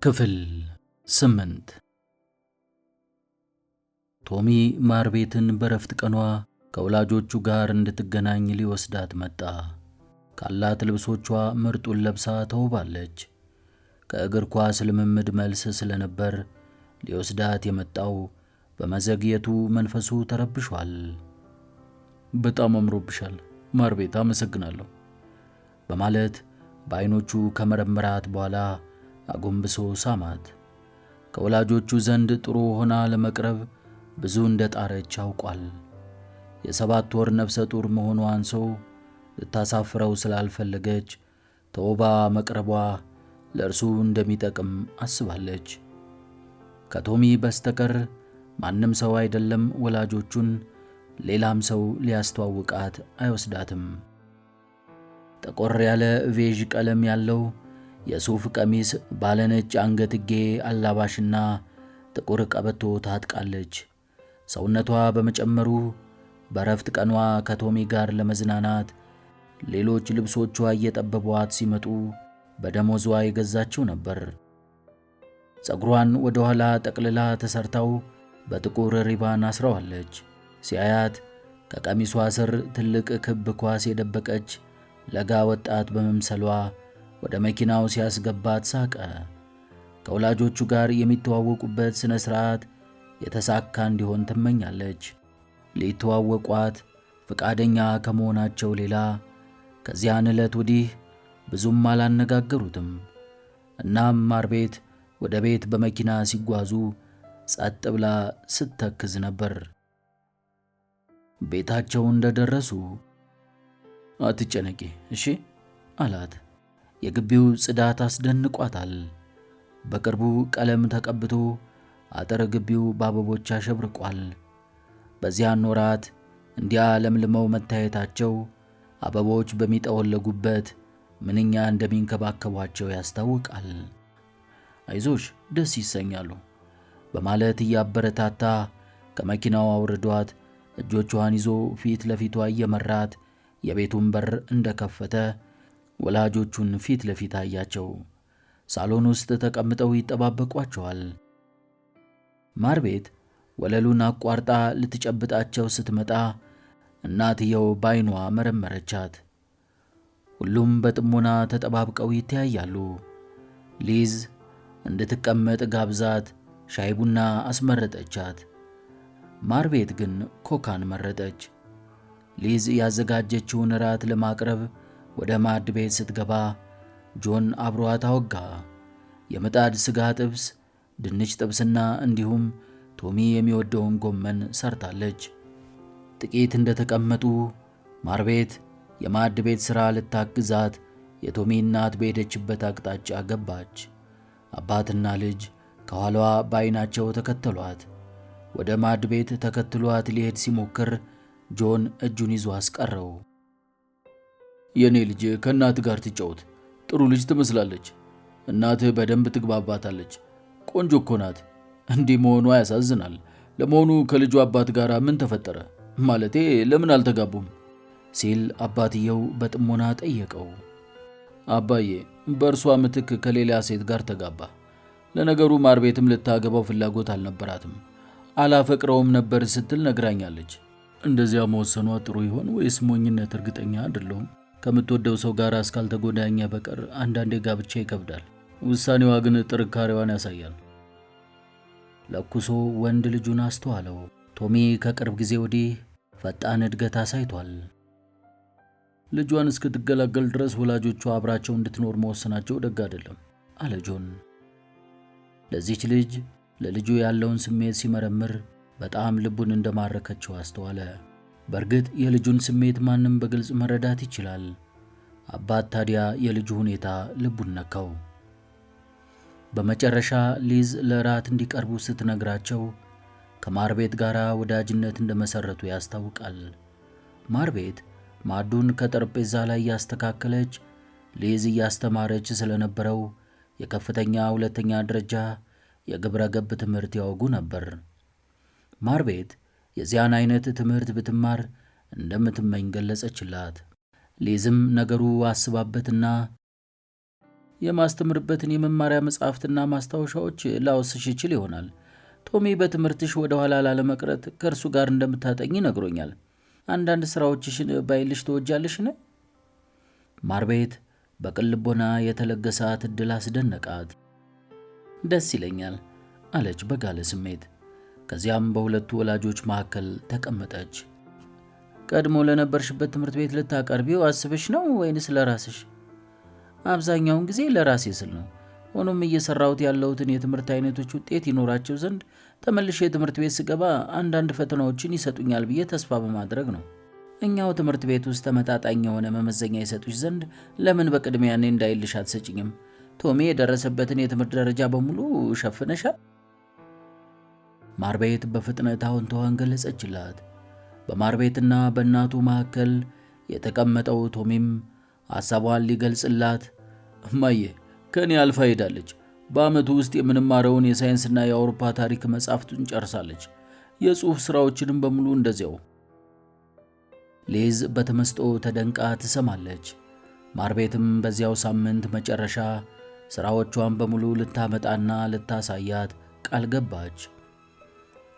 ክፍል 8 ቶሚ ማርቤትን በረፍት ቀኗ ከወላጆቹ ጋር እንድትገናኝ ሊወስዳት መጣ። ካላት ልብሶቿ ምርጡን ለብሳ ተውባለች። ከእግር ኳስ ልምምድ መልስ ስለነበር ሊወስዳት የመጣው በመዘግየቱ መንፈሱ ተረብሿል። በጣም አምሮብሻል ማርቤት፣ አመሰግናለሁ በማለት በዓይኖቹ ከመረመራት በኋላ አጎንብሶ ሳማት። ከወላጆቹ ዘንድ ጥሩ ሆና ለመቅረብ ብዙ እንደጣረች ያውቋል። የ7 ወር ነፍሰ ጡር መሆኗ አንሶ ልታሳፍረው ስላልፈለገች ተውባ መቅረቧ ለእርሱ እንደሚጠቅም አስባለች። ከቶሚ በስተቀር ማንም ሰው አይደለም ወላጆቹን ሌላም ሰው ሊያስተዋውቃት አይወስዳትም። ጠቆር ያለ ቬዥ ቀለም ያለው የሱፍ ቀሚስ ባለነጭ አንገትጌ አላባሽና ጥቁር ቀበቶ ታጥቃለች። ሰውነቷ በመጨመሩ በረፍት ቀኗ ከቶሚ ጋር ለመዝናናት ሌሎች ልብሶቿ እየጠበቧት ሲመጡ በደሞዟ የገዛችው ነበር። ፀጉሯን ወደ ኋላ ጠቅልላ ተሰርታው በጥቁር ሪባን አስረዋለች። ሲያያት ከቀሚሷ ስር ትልቅ ክብ ኳስ የደበቀች ለጋ ወጣት በመምሰሏ ወደ መኪናው ሲያስገባት ሳቀ። ከወላጆቹ ጋር የሚተዋወቁበት ስነ ስርዓት የተሳካ እንዲሆን ትመኛለች። ሊተዋወቋት ፈቃደኛ ከመሆናቸው ሌላ ከዚያን ዕለት ወዲህ ብዙም አላነጋገሩትም። እናም ማርቤት ወደ ቤት በመኪና ሲጓዙ ጸጥ ብላ ስተክዝ ነበር። ቤታቸው እንደደረሱ አትጨነቂ እሺ አላት። የግቢው ጽዳት አስደንቋታል። በቅርቡ ቀለም ተቀብቶ አጥር ግቢው በአበቦች አሸብርቋል። በዚያን ወራት እንዲያ ለምልመው መታየታቸው አበቦች በሚጠወለጉበት ምንኛ እንደሚንከባከቧቸው ያስታውቃል። አይዞሽ ደስ ይሰኛሉ በማለት እያበረታታ ከመኪናው አውርዷት እጆቿን ይዞ ፊት ለፊቷ እየመራት የቤቱን በር እንደከፈተ ወላጆቹን ፊት ለፊት አያቸው። ሳሎን ውስጥ ተቀምጠው ይጠባበቋቸዋል። ማርቤት ወለሉን አቋርጣ ልትጨብጣቸው ስትመጣ እናትየው በዓይኗ መረመረቻት። ሁሉም በጥሞና ተጠባብቀው ይተያያሉ። ሊዝ እንድትቀመጥ ጋብዛት ሻይ ቡና አስመረጠቻት። ማርቤት ግን ኮካን መረጠች። ሊዝ ያዘጋጀችውን ራት ለማቅረብ ወደ ማዕድ ቤት ስትገባ ጆን አብሯት አወጋ። የምጣድ ስጋ ጥብስ፣ ድንች ጥብስና እንዲሁም ቶሚ የሚወደውን ጎመን ሰርታለች። ጥቂት እንደተቀመጡ ማርቤት የማዕድ ቤት ሥራ ልታግዛት የቶሚ እናት በሄደችበት አቅጣጫ ገባች። አባትና ልጅ ከኋላዋ በዓይናቸው ተከተሏት። ወደ ማዕድ ቤት ተከትሏት ሊሄድ ሲሞክር ጆን እጁን ይዞ አስቀረው። የኔ ልጅ ከእናት ጋር ትጫወት፣ ጥሩ ልጅ ትመስላለች። እናትህ በደንብ ትግባባታለች። ቆንጆ እኮ ናት። እንዲህ መሆኗ ያሳዝናል። ለመሆኑ ከልጁ አባት ጋር ምን ተፈጠረ? ማለቴ ለምን አልተጋቡም? ሲል አባትየው በጥሞና ጠየቀው። አባዬ በእርሷ ምትክ ከሌላ ሴት ጋር ተጋባ። ለነገሩ ማርቤትም ልታገባው ፍላጎት አልነበራትም። አላፈቅረውም ነበር ስትል ነግራኛለች። እንደዚያ መወሰኗ ጥሩ ይሆን ወይስ ሞኝነት እርግጠኛ አይደለሁም። ከምትወደው ሰው ጋር እስካልተጎዳኘ በቀር አንዳንዴ ጋብቻ ይከብዳል። ውሳኔዋ ግን ጥንካሬዋን ያሳያል። ለኩሶ ወንድ ልጁን አስተዋለው። ቶሚ ከቅርብ ጊዜ ወዲህ ፈጣን እድገት አሳይቷል። ልጇን እስክትገላገል ድረስ ወላጆቿ አብራቸው እንድትኖር መወሰናቸው ደግ አይደለም አለ ጆን። ለዚች ልጅ ለልጁ ያለውን ስሜት ሲመረምር በጣም ልቡን እንደማረከችው አስተዋለ። በእርግጥ የልጁን ስሜት ማንም በግልጽ መረዳት ይችላል። አባት ታዲያ የልጁ ሁኔታ ልቡን ነካው። በመጨረሻ ሊዝ ለራት እንዲቀርቡ ስትነግራቸው ከማርቤት ጋር ወዳጅነት እንደመሰረቱ ያስታውቃል። ማርቤት ማዕዱን ከጠረጴዛ ላይ ያስተካከለች፣ ሊዝ እያስተማረች ስለነበረው የከፍተኛ ሁለተኛ ደረጃ የግብረ ገብ ትምህርት ያወጉ ነበር። ማርቤት የዚያን አይነት ትምህርት ብትማር እንደምትመኝ ገለጸችላት። ሊዝም ነገሩ አስባበትና የማስተምርበትን የመማሪያ መጽሐፍትና ማስታወሻዎች ላወስሽ ይችል ይሆናል። ቶሚ በትምህርትሽ ወደ ኋላ ላለመቅረት ከእርሱ ጋር እንደምታጠኝ ነግሮኛል። አንዳንድ ሥራዎችሽን ባይልሽ ትወጃለሽን? ማርቤት በቅልቦና የተለገሳት ዕድል አስደነቃት። ደስ ይለኛል አለች በጋለ ስሜት። ከዚያም በሁለቱ ወላጆች መካከል ተቀመጠች። ቀድሞ ለነበርሽበት ትምህርት ቤት ልታቀርቢው አስበሽ ነው ወይንስ ለራስሽ? አብዛኛውን ጊዜ ለራሴ ስል ነው። ሆኖም እየሰራሁት ያለሁትን የትምህርት አይነቶች ውጤት ይኖራቸው ዘንድ ተመልሼ የትምህርት ቤት ስገባ አንዳንድ ፈተናዎችን ይሰጡኛል ብዬ ተስፋ በማድረግ ነው። እኛው ትምህርት ቤት ውስጥ ተመጣጣኝ የሆነ መመዘኛ ይሰጡሽ ዘንድ ለምን በቅድሚያ እኔ እንዳይልሽ አትሰጭኝም? ቶሚ የደረሰበትን የትምህርት ደረጃ በሙሉ ሸፍነሻል። ማርቤት በፍጥነት አዎንታዋን ገለጸችላት። በማርቤትና በእናቱ መካከል የተቀመጠው ቶሚም ሐሳቧን ሊገልጽላት፣ እማዬ ከእኔ አልፋ ሄዳለች። በዓመቱ ውስጥ የምንማረውን የሳይንስና የአውሮፓ ታሪክ መጻሕፍቱን ጨርሳለች። የጽሑፍ ሥራዎችንም በሙሉ እንደዚያው። ሊዝ በተመስጦ ተደንቃ ትሰማለች። ማርቤትም በዚያው ሳምንት መጨረሻ ሥራዎቿን በሙሉ ልታመጣና ልታሳያት ቃል ገባች።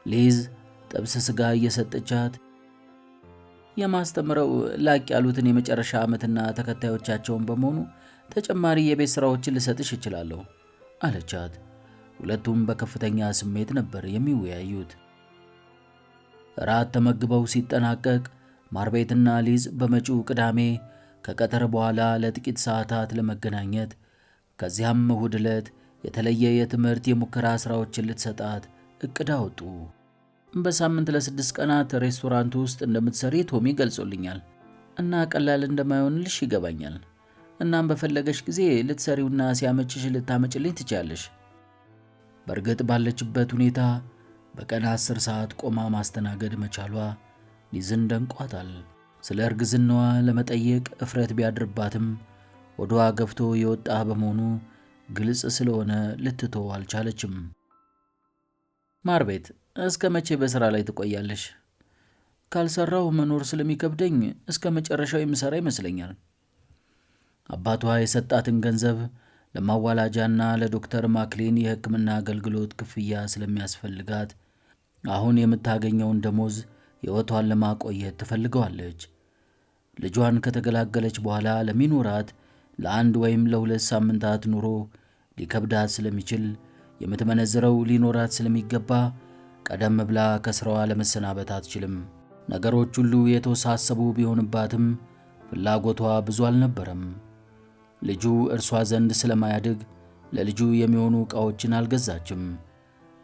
ሊዝ ጥብስ ሥጋ እየሰጠቻት የማስተምረው ላቅ ያሉትን የመጨረሻ ዓመትና ተከታዮቻቸውን በመሆኑ ተጨማሪ የቤት ሥራዎችን ልሰጥሽ እችላለሁ አለቻት። ሁለቱም በከፍተኛ ስሜት ነበር የሚወያዩት። እራት ተመግበው ሲጠናቀቅ ማርቤትና ሊዝ በመጪው ቅዳሜ ከቀጠር በኋላ ለጥቂት ሰዓታት ለመገናኘት ከዚያም እሁድ ዕለት የተለየ የትምህርት የሙከራ ሥራዎችን ልትሰጣት እቅድ አወጡ። በሳምንት ለ6 ቀናት ሬስቶራንት ውስጥ እንደምትሰሪ ቶሚ ገልጾልኛል እና ቀላል እንደማይሆንልሽ ይገባኛል። እናም በፈለገሽ ጊዜ ልትሰሪውና ሲያመችሽ ልታመጭልኝ ትችያለሽ። በእርግጥ ባለችበት ሁኔታ በቀን 10 ሰዓት ቆማ ማስተናገድ መቻሏ ሊዝን ደንቋታል። ስለ እርግዝናዋ ለመጠየቅ እፍረት ቢያድርባትም ወዷ ገፍቶ የወጣ በመሆኑ ግልጽ ስለሆነ ልትተው አልቻለችም። ማርቤት እስከ መቼ በሥራ ላይ ትቆያለሽ? ካልሰራው መኖር ስለሚከብደኝ እስከ መጨረሻው የምሠራ ይመስለኛል። አባቷ የሰጣትን ገንዘብ ለማዋላጃና ለዶክተር ማክሊን የሕክምና አገልግሎት ክፍያ ስለሚያስፈልጋት አሁን የምታገኘውን ደሞዝ ሕይወቷን ለማቆየት ትፈልገዋለች። ልጇን ከተገላገለች በኋላ ለሚኖራት ለ1 ወይም ለ2 ሳምንታት ኑሮ ሊከብዳት ስለሚችል የምትመነዝረው ሊኖራት ስለሚገባ ቀደም ብላ ከሥራዋ ለመሰናበት አትችልም። ነገሮች ሁሉ የተወሳሰቡ ቢሆንባትም ፍላጎቷ ብዙ አልነበረም። ልጁ እርሷ ዘንድ ስለማያድግ ለልጁ የሚሆኑ ዕቃዎችን አልገዛችም።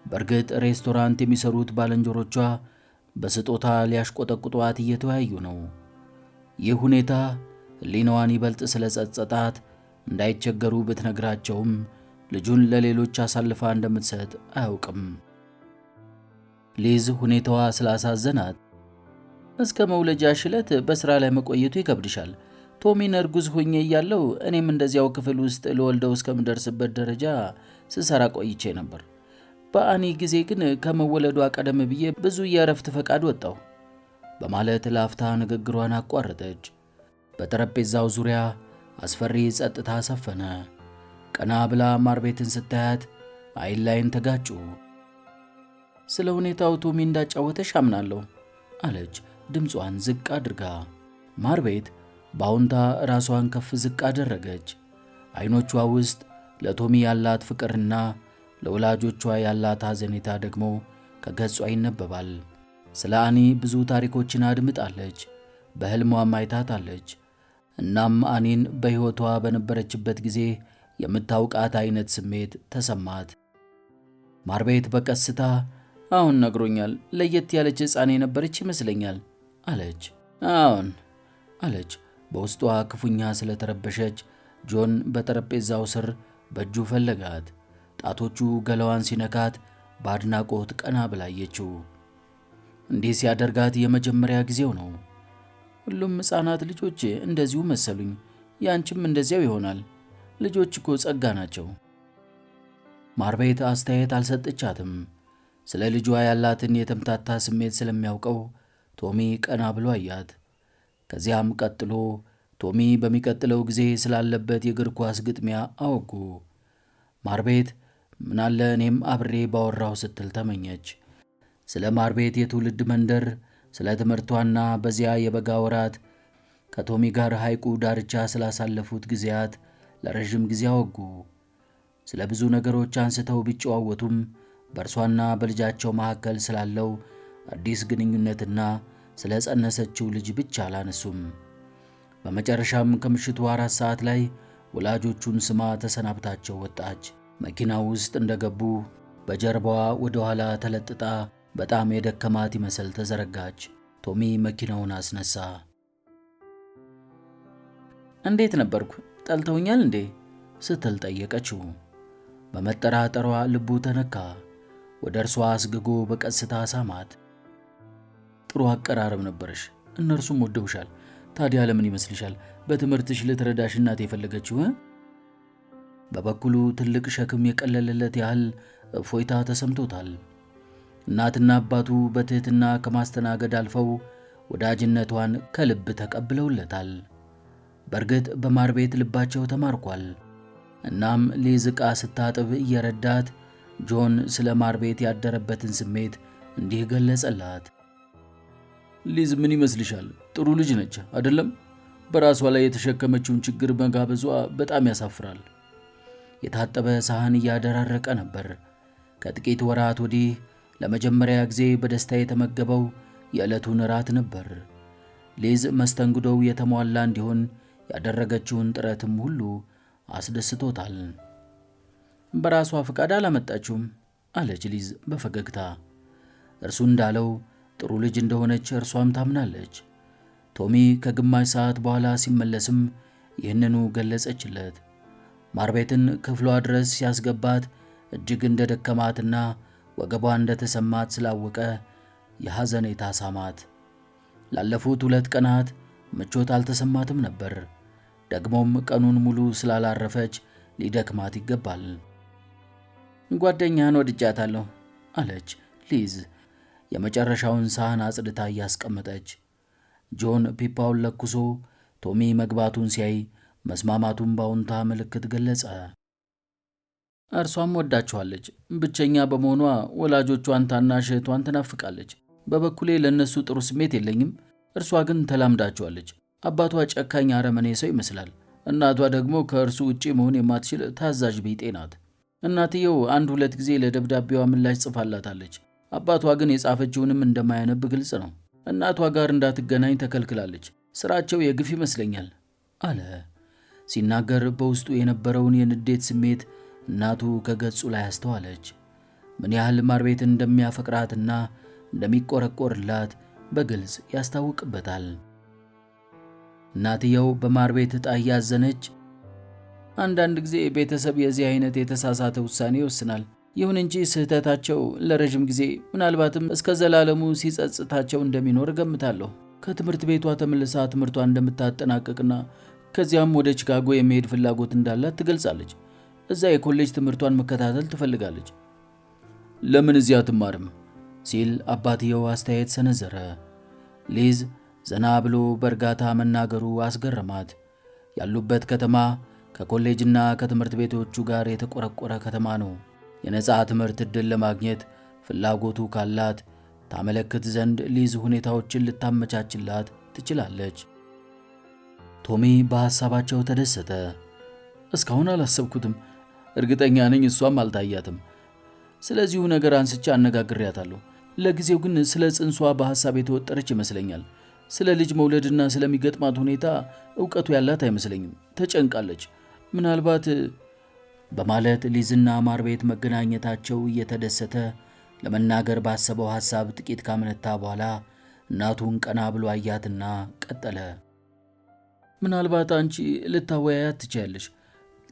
በእርግጥ ሬስቶራንት የሚሰሩት ባልንጀሮቿ በስጦታ ሊያሽቆጠቁጧት እየተወያዩ ነው። ይህ ሁኔታ ሕሊናዋን ይበልጥ ስለጸጸጣት እንዳይቸገሩ ብትነግራቸውም ልጁን ለሌሎች አሳልፋ እንደምትሰጥ አያውቅም። ሊዝ ሁኔታዋ ስላሳዘናት እስከ መውለጃሽ ዕለት በሥራ ላይ መቆየቱ ይከብድሻል። ቶሚን እርጉዝ ሆኜ እያለሁ እኔም እንደዚያው ክፍል ውስጥ ልወልደው እስከምደርስበት ደረጃ ስሰራ ቆይቼ ነበር። በአኒ ጊዜ ግን ከመወለዷ ቀደም ብዬ ብዙ የእረፍት ፈቃድ ወጣሁ በማለት ላፍታ ንግግሯን አቋረጠች። በጠረጴዛው ዙሪያ አስፈሪ ጸጥታ ሰፈነ። ቀና ብላ ማርቤትን ስታያት አይን ላይን ተጋጩ። ስለ ሁኔታው ቶሚ እንዳጫወተሽ አምናለሁ አለች ድምጿን ዝቅ አድርጋ። ማርቤት በአዎንታ ራሷን ከፍ ዝቅ አደረገች። አይኖቿ ውስጥ ለቶሚ ያላት ፍቅርና ለወላጆቿ ያላት ሐዘኔታ ደግሞ ከገጿ ይነበባል። ስለ አኒ ብዙ ታሪኮችን አድምጣለች፣ በሕልሟም አይታታለች። እናም አኒን በሕይወቷ በነበረችበት ጊዜ የምታውቃት አይነት ስሜት ተሰማት። ማርቤት በቀስታ አሁን ነግሮኛል፣ ለየት ያለች ሕፃን የነበረች ይመስለኛል አለች። አዎን አለች በውስጧ ክፉኛ ስለተረበሸች። ጆን በጠረጴዛው ስር በእጁ ፈለጋት። ጣቶቹ ገላዋን ሲነካት በአድናቆት ቀና ብላየችው። እንዲህ ሲያደርጋት የመጀመሪያ ጊዜው ነው። ሁሉም ሕፃናት ልጆች እንደዚሁ መሰሉኝ፣ ያንቺም እንደዚያው ይሆናል። ልጆች እኮ ጸጋ ናቸው። ማርቤት አስተያየት አልሰጠቻትም። ስለ ልጇ ያላትን የተምታታ ስሜት ስለሚያውቀው ቶሚ ቀና ብሎ አያት። ከዚያም ቀጥሎ ቶሚ በሚቀጥለው ጊዜ ስላለበት የእግር ኳስ ግጥሚያ አወጉ። ማርቤት ምናለ እኔም አብሬ ባወራው ስትል ተመኘች። ስለ ማርቤት የትውልድ መንደር፣ ስለ ትምህርቷና በዚያ የበጋ ወራት ከቶሚ ጋር ሐይቁ ዳርቻ ስላሳለፉት ጊዜያት ለረዥም ጊዜ አወጉ። ስለ ብዙ ነገሮች አንስተው ቢጨዋወቱም በእርሷና በልጃቸው መካከል ስላለው አዲስ ግንኙነትና ስለ ጸነሰችው ልጅ ብቻ አላነሱም። በመጨረሻም ከምሽቱ 4 ሰዓት ላይ ወላጆቹን ስማ ተሰናብታቸው ወጣች። መኪናው ውስጥ እንደገቡ በጀርባዋ ወደ ኋላ ተለጥጣ በጣም የደከማት ይመስል ተዘረጋች። ቶሚ መኪናውን አስነሳ። እንዴት ነበርኩ? ጠልተውኛል እንዴ? ስትል ጠየቀችው። በመጠራጠሯ ልቡ ተነካ። ወደ እርሷ አስግጎ በቀስታ ሳማት። ጥሩ አቀራረብ ነበረሽ፣ እነርሱም ወደውሻል። ታዲያ ለምን ይመስልሻል በትምህርትሽ ልትረዳሽ እናት የፈለገችው? በበኩሉ ትልቅ ሸክም የቀለለለት ያህል እፎይታ ተሰምቶታል። እናትና አባቱ በትህትና ከማስተናገድ አልፈው ወዳጅነቷን ከልብ ተቀብለውለታል። በእርግጥ በማርቤት ልባቸው ተማርኳል። እናም ሊዝ ዕቃ ስታጥብ እየረዳት ጆን ስለ ማርቤት ያደረበትን ስሜት እንዲህ ገለጸላት። ሊዝ ምን ይመስልሻል? ጥሩ ልጅ ነች አይደለም? በራሷ ላይ የተሸከመችውን ችግር መጋበዟ በጣም ያሳፍራል። የታጠበ ሳህን እያደራረቀ ነበር። ከጥቂት ወራት ወዲህ ለመጀመሪያ ጊዜ በደስታ የተመገበው የዕለቱን ራት ነበር። ሊዝ መስተንግዶው የተሟላ እንዲሆን ያደረገችውን ጥረትም ሁሉ አስደስቶታል። በራሷ ፈቃድ አላመጣችውም አለች ሊዝ በፈገግታ። እርሱ እንዳለው ጥሩ ልጅ እንደሆነች እርሷም ታምናለች። ቶሚ ከግማሽ ሰዓት በኋላ ሲመለስም ይህንኑ ገለጸችለት። ማርቤትን ክፍሏ ድረስ ሲያስገባት እጅግ እንደደከማትና ወገቧ እንደተሰማት ስላወቀ የሐዘኔታ ሳማት። ላለፉት 2 ቀናት ምቾት አልተሰማትም ነበር። ደግሞም ቀኑን ሙሉ ስላላረፈች ሊደክማት ይገባል። ጓደኛህን ወድጃታለሁ አለች ሊዝ የመጨረሻውን ሳህን አጽድታ እያስቀመጠች። ጆን ፒፓውን ለኩሶ ቶሚ መግባቱን ሲያይ መስማማቱን በአዎንታ ምልክት ገለጸ። እርሷም ወዳቸዋለች። ብቸኛ በመሆኗ ወላጆቿን ታናሽ እህቷን ትናፍቃለች። በበኩሌ ለእነሱ ጥሩ ስሜት የለኝም። እርሷ ግን ተላምዳቸዋለች። አባቷ ጨካኝ አረመኔ ሰው ይመስላል። እናቷ ደግሞ ከእርሱ ውጪ መሆን የማትችል ታዛዥ ቢጤ ናት። እናትየው 1-2 ጊዜ ለደብዳቤዋ ምላሽ ጽፋላታለች። አባቷ ግን የጻፈችውንም እንደማያነብ ግልጽ ነው። እናቷ ጋር እንዳትገናኝ ተከልክላለች። ስራቸው የግፍ ይመስለኛል አለ። ሲናገር በውስጡ የነበረውን የንዴት ስሜት እናቱ ከገጹ ላይ አስተዋለች። ምን ያህል ማርቤትን እንደሚያፈቅራትና እንደሚቆረቆርላት በግልጽ ያስታውቅበታል። እናትየው በማርቤት ዕጣ እያዘነች አንዳንድ ጊዜ ቤተሰብ የዚህ አይነት የተሳሳተ ውሳኔ ይወስናል። ይሁን እንጂ ስህተታቸው ለረጅም ጊዜ ምናልባትም እስከ ዘላለሙ ሲጸጽታቸው እንደሚኖር እገምታለሁ። ከትምህርት ቤቷ ተመልሳ ትምህርቷን እንደምታጠናቅቅና ከዚያም ወደ ቺካጎ የመሄድ ፍላጎት እንዳላት ትገልጻለች። እዛ የኮሌጅ ትምህርቷን መከታተል ትፈልጋለች። ለምን እዚያ አትማርም? ሲል አባትየው አስተያየት ሰነዘረ። ሊዝ ዘና ብሎ በእርጋታ መናገሩ አስገረማት። ያሉበት ከተማ ከኮሌጅና ከትምህርት ቤቶቹ ጋር የተቆረቆረ ከተማ ነው። የነጻ ትምህርት ዕድል ለማግኘት ፍላጎቱ ካላት ታመለክት ዘንድ ሊዝ ሁኔታዎችን ልታመቻችላት ትችላለች። ቶሚ በሐሳባቸው ተደሰተ። እስካሁን አላሰብኩትም። እርግጠኛ ነኝ እሷም አልታያትም። ስለዚሁ ነገር አንስቼ አነጋግሬያታለሁ። ለጊዜው ግን ስለ ጽንሷ በሐሳብ የተወጠረች ይመስለኛል። ስለ ልጅ መውለድና ስለሚገጥማት ሁኔታ ዕውቀቱ ያላት አይመስለኝም። ተጨንቃለች። ምናልባት በማለት ሊዝና ማርቤት መገናኘታቸው እየተደሰተ ለመናገር ባሰበው ሐሳብ ጥቂት ካመነታ በኋላ እናቱን ቀና ብሎ አያትና ቀጠለ። ምናልባት አንቺ ልታወያያት ትችያለሽ።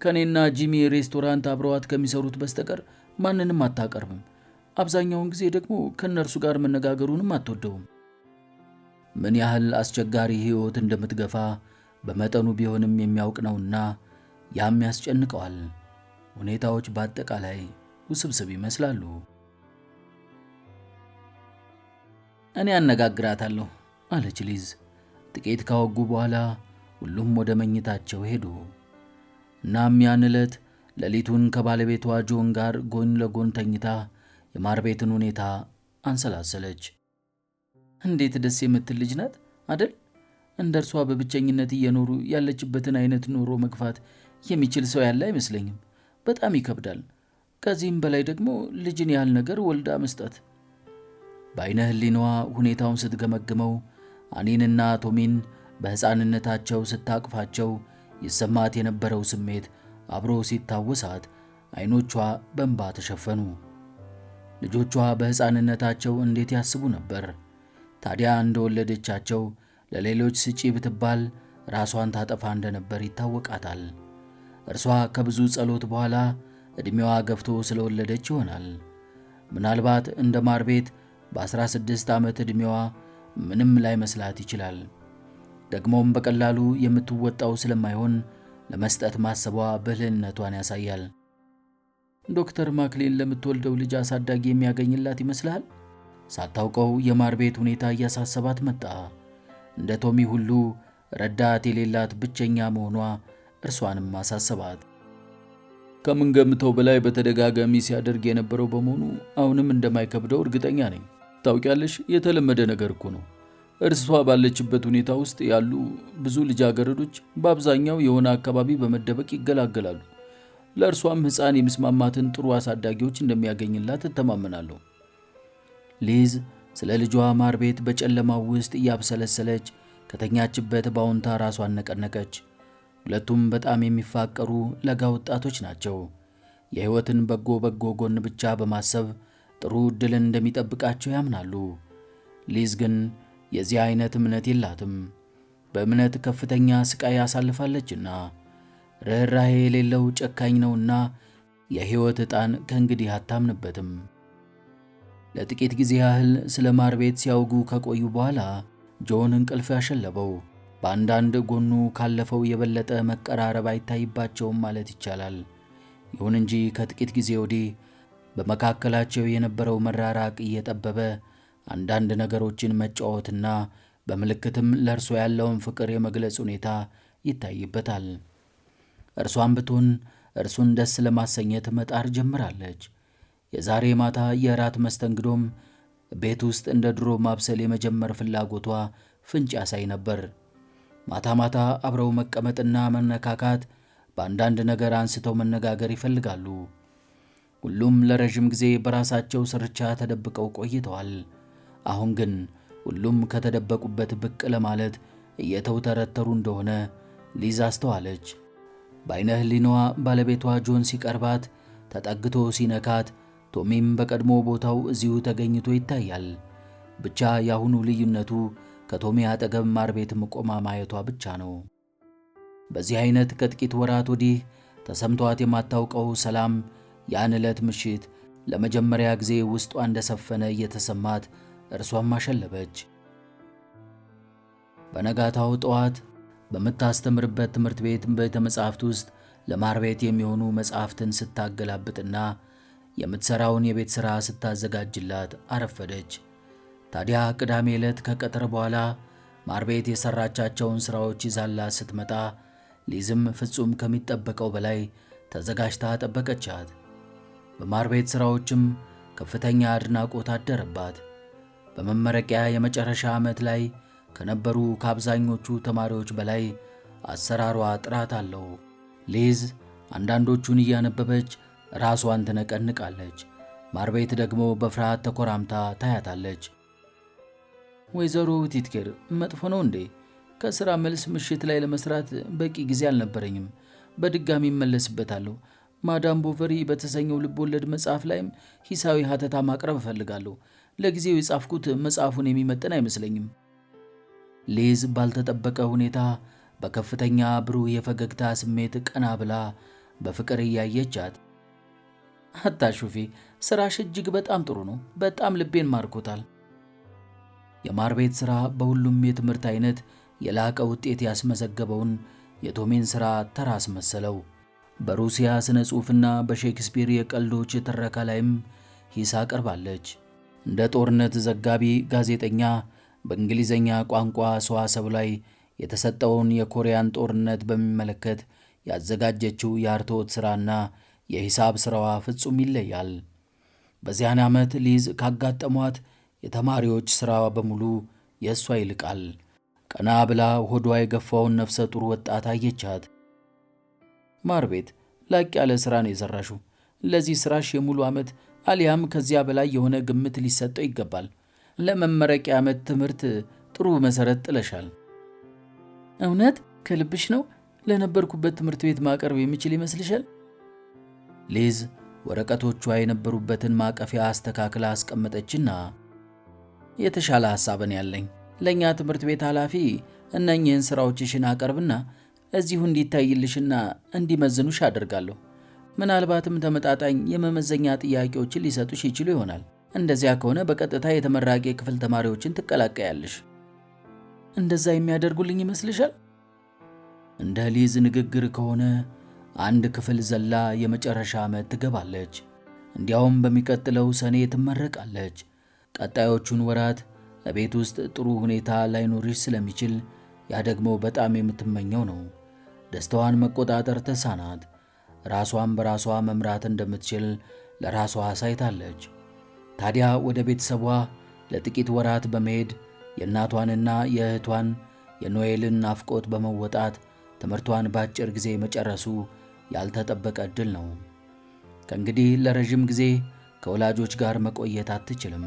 ከኔና ጂሚ ሬስቶራንት አብረዋት ከሚሰሩት በስተቀር ማንንም አታቀርብም። አብዛኛውን ጊዜ ደግሞ ከእነርሱ ጋር መነጋገሩንም አትወደውም። ምን ያህል አስቸጋሪ ሕይወት እንደምትገፋ በመጠኑ ቢሆንም የሚያውቅ ነውና ያም ያስጨንቀዋል። ሁኔታዎች በአጠቃላይ ውስብስብ ይመስላሉ። እኔ አነጋግራታለሁ አለች ሊዝ። ጥቂት ካወጉ በኋላ ሁሉም ወደ መኝታቸው ሄዱ። እናም ያን ዕለት ሌሊቱን ከባለቤቷ ጆን ጋር ጎን ለጎን ተኝታ የማር ቤትን ሁኔታ አንሰላሰለች። እንዴት ደስ የምትል ልጅ ናት አደል? እንደ እርሷ በብቸኝነት እየኖሩ ያለችበትን አይነት ኑሮ መግፋት የሚችል ሰው ያለ አይመስለኝም። በጣም ይከብዳል። ከዚህም በላይ ደግሞ ልጅን ያህል ነገር ወልዳ መስጠት። በዓይነ ሕሊናዋ ሁኔታውን ስትገመግመው አኒንና ቶሚን በሕፃንነታቸው ስታቅፋቸው ይሰማት የነበረው ስሜት አብሮ ሲታወሳት ዓይኖቿ በእንባ ተሸፈኑ። ልጆቿ በሕፃንነታቸው እንዴት ያስቡ ነበር? ታዲያ እንደወለደቻቸው ለሌሎች ስጪ ብትባል ራሷን ታጠፋ እንደነበር ይታወቃታል። እርሷ ከብዙ ጸሎት በኋላ ዕድሜዋ ገፍቶ ስለወለደች ይሆናል። ምናልባት እንደ ማር ቤት በ16 ዓመት ዕድሜዋ ምንም ላይ መስላት ይችላል። ደግሞም በቀላሉ የምትወጣው ስለማይሆን ለመስጠት ማሰቧ ብልህነቷን ያሳያል። ዶክተር ማክሊን ለምትወልደው ልጅ አሳዳጊ የሚያገኝላት ይመስላል? ሳታውቀው የማር ቤት ሁኔታ እያሳሰባት መጣ። እንደ ቶሚ ሁሉ ረዳት የሌላት ብቸኛ መሆኗ እርሷንም አሳሰባት። ከምንገምተው በላይ በተደጋጋሚ ሲያደርግ የነበረው በመሆኑ አሁንም እንደማይከብደው እርግጠኛ ነኝ። ታውቂያለሽ፣ የተለመደ ነገር እኮ ነው። እርሷ ባለችበት ሁኔታ ውስጥ ያሉ ብዙ ልጃገረዶች በአብዛኛው የሆነ አካባቢ በመደበቅ ይገላገላሉ። ለእርሷም ሕፃን የሚስማማትን ጥሩ አሳዳጊዎች እንደሚያገኝላት እተማመናለሁ። ሊዝ ስለ ልጇ ማር ቤት በጨለማው ውስጥ እያብሰለሰለች ከተኛችበት በአዎንታ ራሷን ነቀነቀች። ሁለቱም በጣም የሚፋቀሩ ለጋ ወጣቶች ናቸው። የሕይወትን በጎ ጎን ብቻ በማሰብ ጥሩ ዕድልን እንደሚጠብቃቸው ያምናሉ። ሊዝ ግን የዚህ አይነት እምነት የላትም። በእምነት ከፍተኛ ስቃይ ያሳልፋለችና ርኅራኄ የሌለው ጨካኝ ነውና የሕይወት ዕጣን ከእንግዲህ አታምንበትም። ለጥቂት ጊዜ ያህል ስለ ማር ቤት ሲያውጉ ከቆዩ በኋላ ጆን እንቅልፍ ያሸለበው። በአንዳንድ ጎኑ ካለፈው የበለጠ መቀራረብ አይታይባቸውም ማለት ይቻላል። ይሁን እንጂ ከጥቂት ጊዜ ወዲህ በመካከላቸው የነበረው መራራቅ እየጠበበ አንዳንድ ነገሮችን መጫወትና በምልክትም ለእርሷ ያለውን ፍቅር የመግለጽ ሁኔታ ይታይበታል። እርሷን ብትሆን እርሱን ደስ ለማሰኘት መጣር ጀምራለች። የዛሬ ማታ የራት መስተንግዶም ቤት ውስጥ እንደ ድሮ ማብሰል የመጀመር ፍላጎቷ ፍንጭ ያሳይ ነበር። ማታ ማታ አብረው መቀመጥና መነካካት፣ በአንዳንድ ነገር አንስተው መነጋገር ይፈልጋሉ። ሁሉም ለረዥም ጊዜ በራሳቸው ስርቻ ተደብቀው ቆይተዋል። አሁን ግን ሁሉም ከተደበቁበት ብቅ ለማለት እየተውተረተሩ እንደሆነ ሊዝ አስተዋለች። በዓይነ ሕሊናዋ ባለቤቷ ጆን ሲቀርባት፣ ተጠግቶ ሲነካት፣ ቶሚም በቀድሞ ቦታው እዚሁ ተገኝቶ ይታያል። ብቻ የአሁኑ ልዩነቱ ከቶሚ አጠገብ ማር ቤት ቆማ ማየቷ ብቻ ነው። በዚህ አይነት ከጥቂት ወራት ወዲህ ተሰምቷት የማታውቀው ሰላም ያን ዕለት ምሽት ለመጀመሪያ ጊዜ ውስጧ እንደሰፈነ እየተሰማት እርሷም አሸለበች። በነጋታው ጠዋት በምታስተምርበት ትምህርት ቤት ቤተ መጻሕፍት ውስጥ ለማር ቤት የሚሆኑ መጻሕፍትን ስታገላብጥና የምትሠራውን የቤት ሥራ ስታዘጋጅላት አረፈደች። ታዲያ ቅዳሜ ዕለት ከቀጥር በኋላ ማር ቤት የሠራቻቸውን ሥራዎች ይዛላት ስትመጣ ሊዝም ፍጹም ከሚጠበቀው በላይ ተዘጋጅታ ጠበቀቻት። በማር ቤት ሥራዎችም ከፍተኛ አድናቆት አደረባት። በመመረቂያ የመጨረሻ ዓመት ላይ ከነበሩ ከአብዛኞቹ ተማሪዎች በላይ አሰራሯ ጥራት አለው። ሊዝ አንዳንዶቹን እያነበበች ራሷን ትነቀንቃለች። ማር ቤት ደግሞ በፍርሃት ተኮራምታ ታያታለች። ወይዘሮ ቲትኬር መጥፎ ነው እንዴ? ከሥራ መልስ ምሽት ላይ ለመስራት በቂ ጊዜ አልነበረኝም። በድጋሚ እመለስበታለሁ። ማዳም ቦቨሪ በተሰኘው ልቦለድ መጽሐፍ ላይም ሂሳዊ ሀተታ ማቅረብ እፈልጋለሁ። ለጊዜው የጻፍኩት መጽሐፉን የሚመጥን አይመስለኝም። ሊዝ ባልተጠበቀ ሁኔታ በከፍተኛ ብሩህ የፈገግታ ስሜት ቀና ብላ በፍቅር እያየቻት፣ አታሹፊ፣ ሥራሽ እጅግ በጣም ጥሩ ነው። በጣም ልቤን ማርኮታል። የማር ቤት ሥራ በሁሉም የትምህርት አይነት የላቀ ውጤት ያስመዘገበውን የቶሜን ሥራ ተራ አስመሰለው። በሩሲያ ስነ ጽሑፍና በሼክስፒር የቀልዶች ትረካ ላይም ሂስ አቀርባለች። እንደ ጦርነት ዘጋቢ ጋዜጠኛ በእንግሊዘኛ ቋንቋ ሰዋሰው ላይ የተሰጠውን የኮሪያን ጦርነት በሚመለከት ያዘጋጀችው የአርትዖት ሥራና የሂሳብ ሥራዋ ፍጹም ይለያል። በዚያን ዓመት ሊዝ ካጋጠሟት የተማሪዎች ሥራ በሙሉ የእሷ ይልቃል። ቀና ብላ ሆዷ የገፋውን ነፍሰ ጡር ወጣት አየቻት። ማርቤት፣ ላቅ ያለ ሥራ ነው የሠራሽው። ለዚህ ሥራሽ የሙሉ ዓመት አሊያም ከዚያ በላይ የሆነ ግምት ሊሰጠው ይገባል። ለመመረቂያ ዓመት ትምህርት ጥሩ መሠረት ጥለሻል። እውነት ከልብሽ ነው? ለነበርኩበት ትምህርት ቤት ማቅረብ የሚችል ይመስልሻል? ሊዝ ወረቀቶቿ የነበሩበትን ማቀፊያ አስተካክላ አስቀመጠችና የተሻለ ሐሳብን ያለኝ ለእኛ ትምህርት ቤት ኃላፊ እነኚህን ሥራዎችሽን አቀርብና እዚሁ እንዲታይልሽና እንዲመዝኑሽ አደርጋለሁ። ምናልባትም ተመጣጣኝ የመመዘኛ ጥያቄዎችን ሊሰጡሽ ይችሉ ይሆናል። እንደዚያ ከሆነ በቀጥታ የተመራቂ ክፍል ተማሪዎችን ትቀላቀያለሽ። እንደዛ የሚያደርጉልኝ ይመስልሻል? እንደ ሊዝ ንግግር ከሆነ አንድ ክፍል ዘላ የመጨረሻ ዓመት ትገባለች። እንዲያውም በሚቀጥለው ሰኔ ትመረቃለች። ቀጣዮቹን ወራት በቤት ውስጥ ጥሩ ሁኔታ ላይኖርሽ ስለሚችል ያ ደግሞ በጣም የምትመኘው ነው። ደስታዋን መቆጣጠር ተሳናት። ራሷን በራሷ መምራት እንደምትችል ለራሷ አሳይታለች። ታዲያ ወደ ቤተሰቧ ለጥቂት ወራት በመሄድ የእናቷንና የእህቷን የኖኤልን ናፍቆት በመወጣት ትምህርቷን በአጭር ጊዜ መጨረሱ ያልተጠበቀ ዕድል ነው። ከእንግዲህ ለረዥም ጊዜ ከወላጆች ጋር መቆየት አትችልም።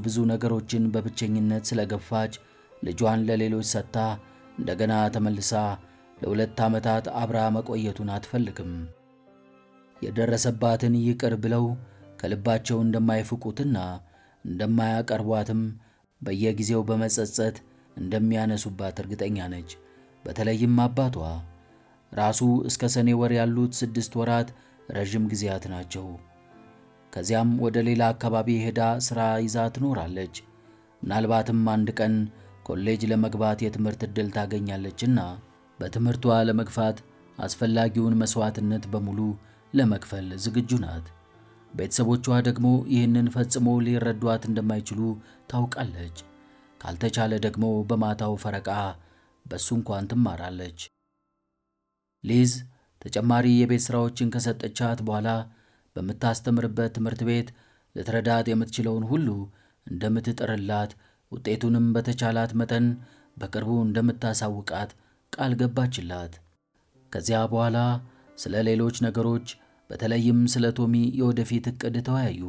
ብዙ ነገሮችን በብቸኝነት ስለገፋች ልጇን ለሌሎች ሰጥታ እንደገና ተመልሳ ለ2 ዓመታት አብራ መቆየቱን አትፈልግም። የደረሰባትን ይቅር ብለው ከልባቸው እንደማይፍቁትና እንደማያቀርቧትም በየጊዜው በመጸጸት እንደሚያነሱባት እርግጠኛ ነች። በተለይም አባቷ። ራሱ እስከ ሰኔ ወር ያሉት 6 ወራት ረዥም ጊዜያት ናቸው። ከዚያም ወደ ሌላ አካባቢ ሄዳ ሥራ ይዛ ትኖራለች። ምናልባትም አንድ ቀን ኮሌጅ ለመግባት የትምህርት ዕድል ታገኛለችና በትምህርቷ ለመግፋት አስፈላጊውን መሥዋዕትነት በሙሉ ለመክፈል ዝግጁ ናት። ቤተሰቦቿ ደግሞ ይህንን ፈጽሞ ሊረዷት እንደማይችሉ ታውቃለች። ካልተቻለ ደግሞ በማታው ፈረቃ በሱ እንኳን ትማራለች። ሊዝ ተጨማሪ የቤት ሥራዎችን ከሰጠቻት በኋላ በምታስተምርበት ትምህርት ቤት ልትረዳት የምትችለውን ሁሉ እንደምትጥርላት፣ ውጤቱንም በተቻላት መጠን በቅርቡ እንደምታሳውቃት ቃል ገባችላት። ከዚያ በኋላ ስለ ሌሎች ነገሮች በተለይም ስለ ቶሚ የወደፊት ዕቅድ ተወያዩ።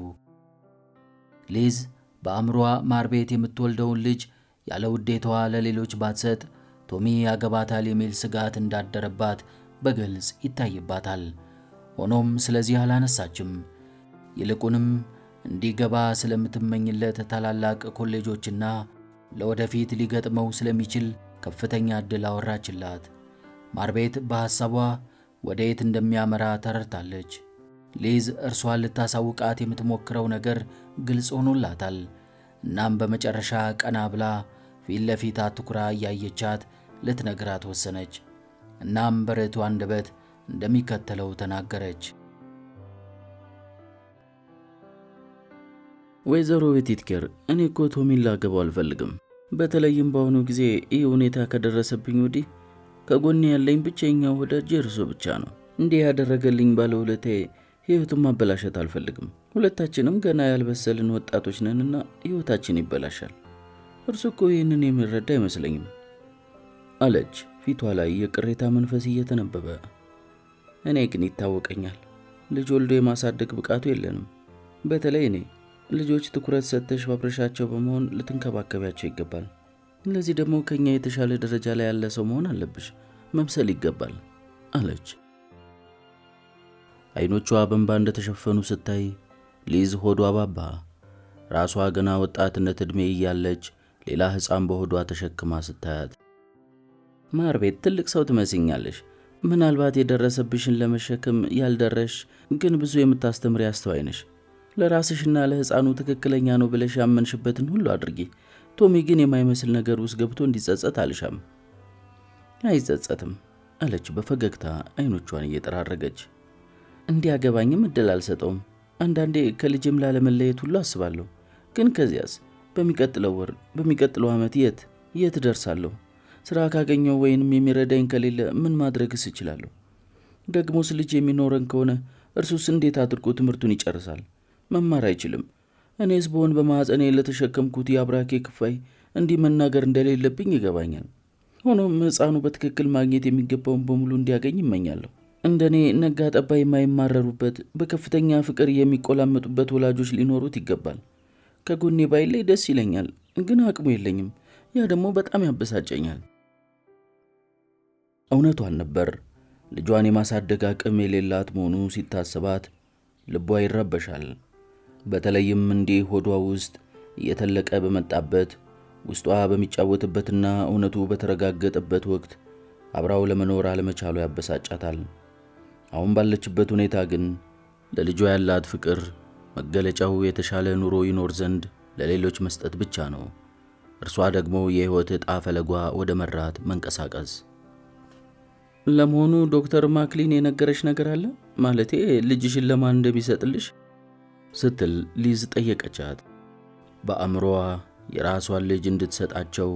ሊዝ በአእምሯ ማርቤት የምትወልደውን ልጅ ያለ ውዴታዋ ለሌሎች ባትሰጥ ቶሚ ያገባታል የሚል ስጋት እንዳደረባት በግልጽ ይታይባታል። ሆኖም ስለዚህ አላነሳችም። ይልቁንም እንዲገባ ስለምትመኝለት ታላላቅ ኮሌጆችና ለወደፊት ሊገጥመው ስለሚችል ከፍተኛ ዕድል አወራችላት። ማርቤት በሐሳቧ ወደ የት እንደሚያመራ ተረድታለች። ሊዝ እርሷን ልታሳውቃት የምትሞክረው ነገር ግልጽ ሆኖላታል። እናም በመጨረሻ ቀና ብላ ፊት ለፊት አትኩራ እያየቻት ልትነግራት ወሰነች። እናም በርቱ አንደበት እንደሚከተለው ተናገረች። ወይዘሮ ቤቲትኬር፣ እኔ እኮ ቶሚን ላገባው አልፈልግም። በተለይም በአሁኑ ጊዜ ይህ ሁኔታ ከደረሰብኝ ወዲህ ከጎኔ ያለኝ ብቸኛው ወዳጅ እርሱ ብቻ ነው። እንዲህ ያደረገልኝ ባለውለታዬ ሕይወቱን ማበላሸት አልፈልግም። ሁለታችንም ገና ያልበሰልን ወጣቶች ነንና ሕይወታችን ይበላሻል። እርሱ እኮ ይህንን የሚረዳ አይመስለኝም አለች፣ ፊቷ ላይ የቅሬታ መንፈስ እየተነበበ። እኔ ግን ይታወቀኛል፣ ልጅ ወልዶ የማሳደግ ብቃቱ የለንም። በተለይ እኔ ልጆች ትኩረት ሰጥተሽ ባብረሻቸው በመሆን ልትንከባከቢያቸው ይገባል። ለዚህ ደግሞ ከኛ የተሻለ ደረጃ ላይ ያለ ሰው መሆን አለብሽ፣ መምሰል ይገባል አለች። አይኖቿ በእንባ እንደተሸፈኑ ስታይ ሊዝ ሆዷ ባባ። ራሷ ገና ወጣትነት ዕድሜ እያለች ሌላ ሕፃን በሆዷ ተሸክማ ስታያት፣ ማርቤት ትልቅ ሰው ትመስኛለሽ። ምናልባት የደረሰብሽን ለመሸከም ያልደረሽ ግን ብዙ የምታስተምሪ አስተዋይ ነሽ። ለራስሽና ለሕፃኑ ትክክለኛ ነው ብለሽ ያመንሽበትን ሁሉ አድርጊ። ቶሚ ግን የማይመስል ነገር ውስጥ ገብቶ እንዲጸጸት አልሻም። አይጸጸትም አለች በፈገግታ አይኖቿን እየጠራረገች። እንዲያገባኝም እድል አልሰጠውም። አንዳንዴ ከልጅም ላለመለየት ሁሉ አስባለሁ። ግን ከዚያስ በሚቀጥለው ወር፣ በሚቀጥለው ዓመት የት ደርሳለሁ? ስራ ካገኘው ወይንም የሚረዳኝ ከሌለ ምን ማድረግስ እችላለሁ? ደግሞስ ልጅ የሚኖረን ከሆነ እርሱስ እንዴት አድርጎ ትምህርቱን ይጨርሳል? መማር አይችልም። እኔስ ብሆን በማኅፀኔ ለተሸከምኩት የአብራኬ ክፋይ እንዲህ መናገር እንደሌለብኝ ይገባኛል። ሆኖም ሕፃኑ በትክክል ማግኘት የሚገባውን በሙሉ እንዲያገኝ ይመኛለሁ። እንደኔ ነጋ ጠባ የማይማረሩበት በከፍተኛ ፍቅር የሚቆላመጡበት ወላጆች ሊኖሩት ይገባል። ከጎኔ ባይለይ ደስ ይለኛል፣ ግን አቅሙ የለኝም። ያ ደግሞ በጣም ያበሳጨኛል። እውነቷን ነበር። ልጇን የማሳደግ አቅም የሌላት መሆኑ ሲታሰባት ልቧ ይረበሻል። በተለይም እንዲህ ሆዷ ውስጥ እየተለቀ በመጣበት ውስጧ በሚጫወትበትና እውነቱ በተረጋገጠበት ወቅት አብራው ለመኖር አለመቻሉ ያበሳጫታል። አሁን ባለችበት ሁኔታ ግን ለልጇ ያላት ፍቅር መገለጫው የተሻለ ኑሮ ይኖር ዘንድ ለሌሎች መስጠት ብቻ ነው። እርሷ ደግሞ የሕይወት ዕጣ ፈለጓ ወደ መራት መንቀሳቀስ። ለመሆኑ ዶክተር ማክሊን የነገረች ነገር አለ? ማለቴ ልጅሽን ለማን እንደሚሰጥልሽ ስትል ሊዝ ጠየቀቻት። በአእምሮዋ የራሷን ልጅ እንድትሰጣቸው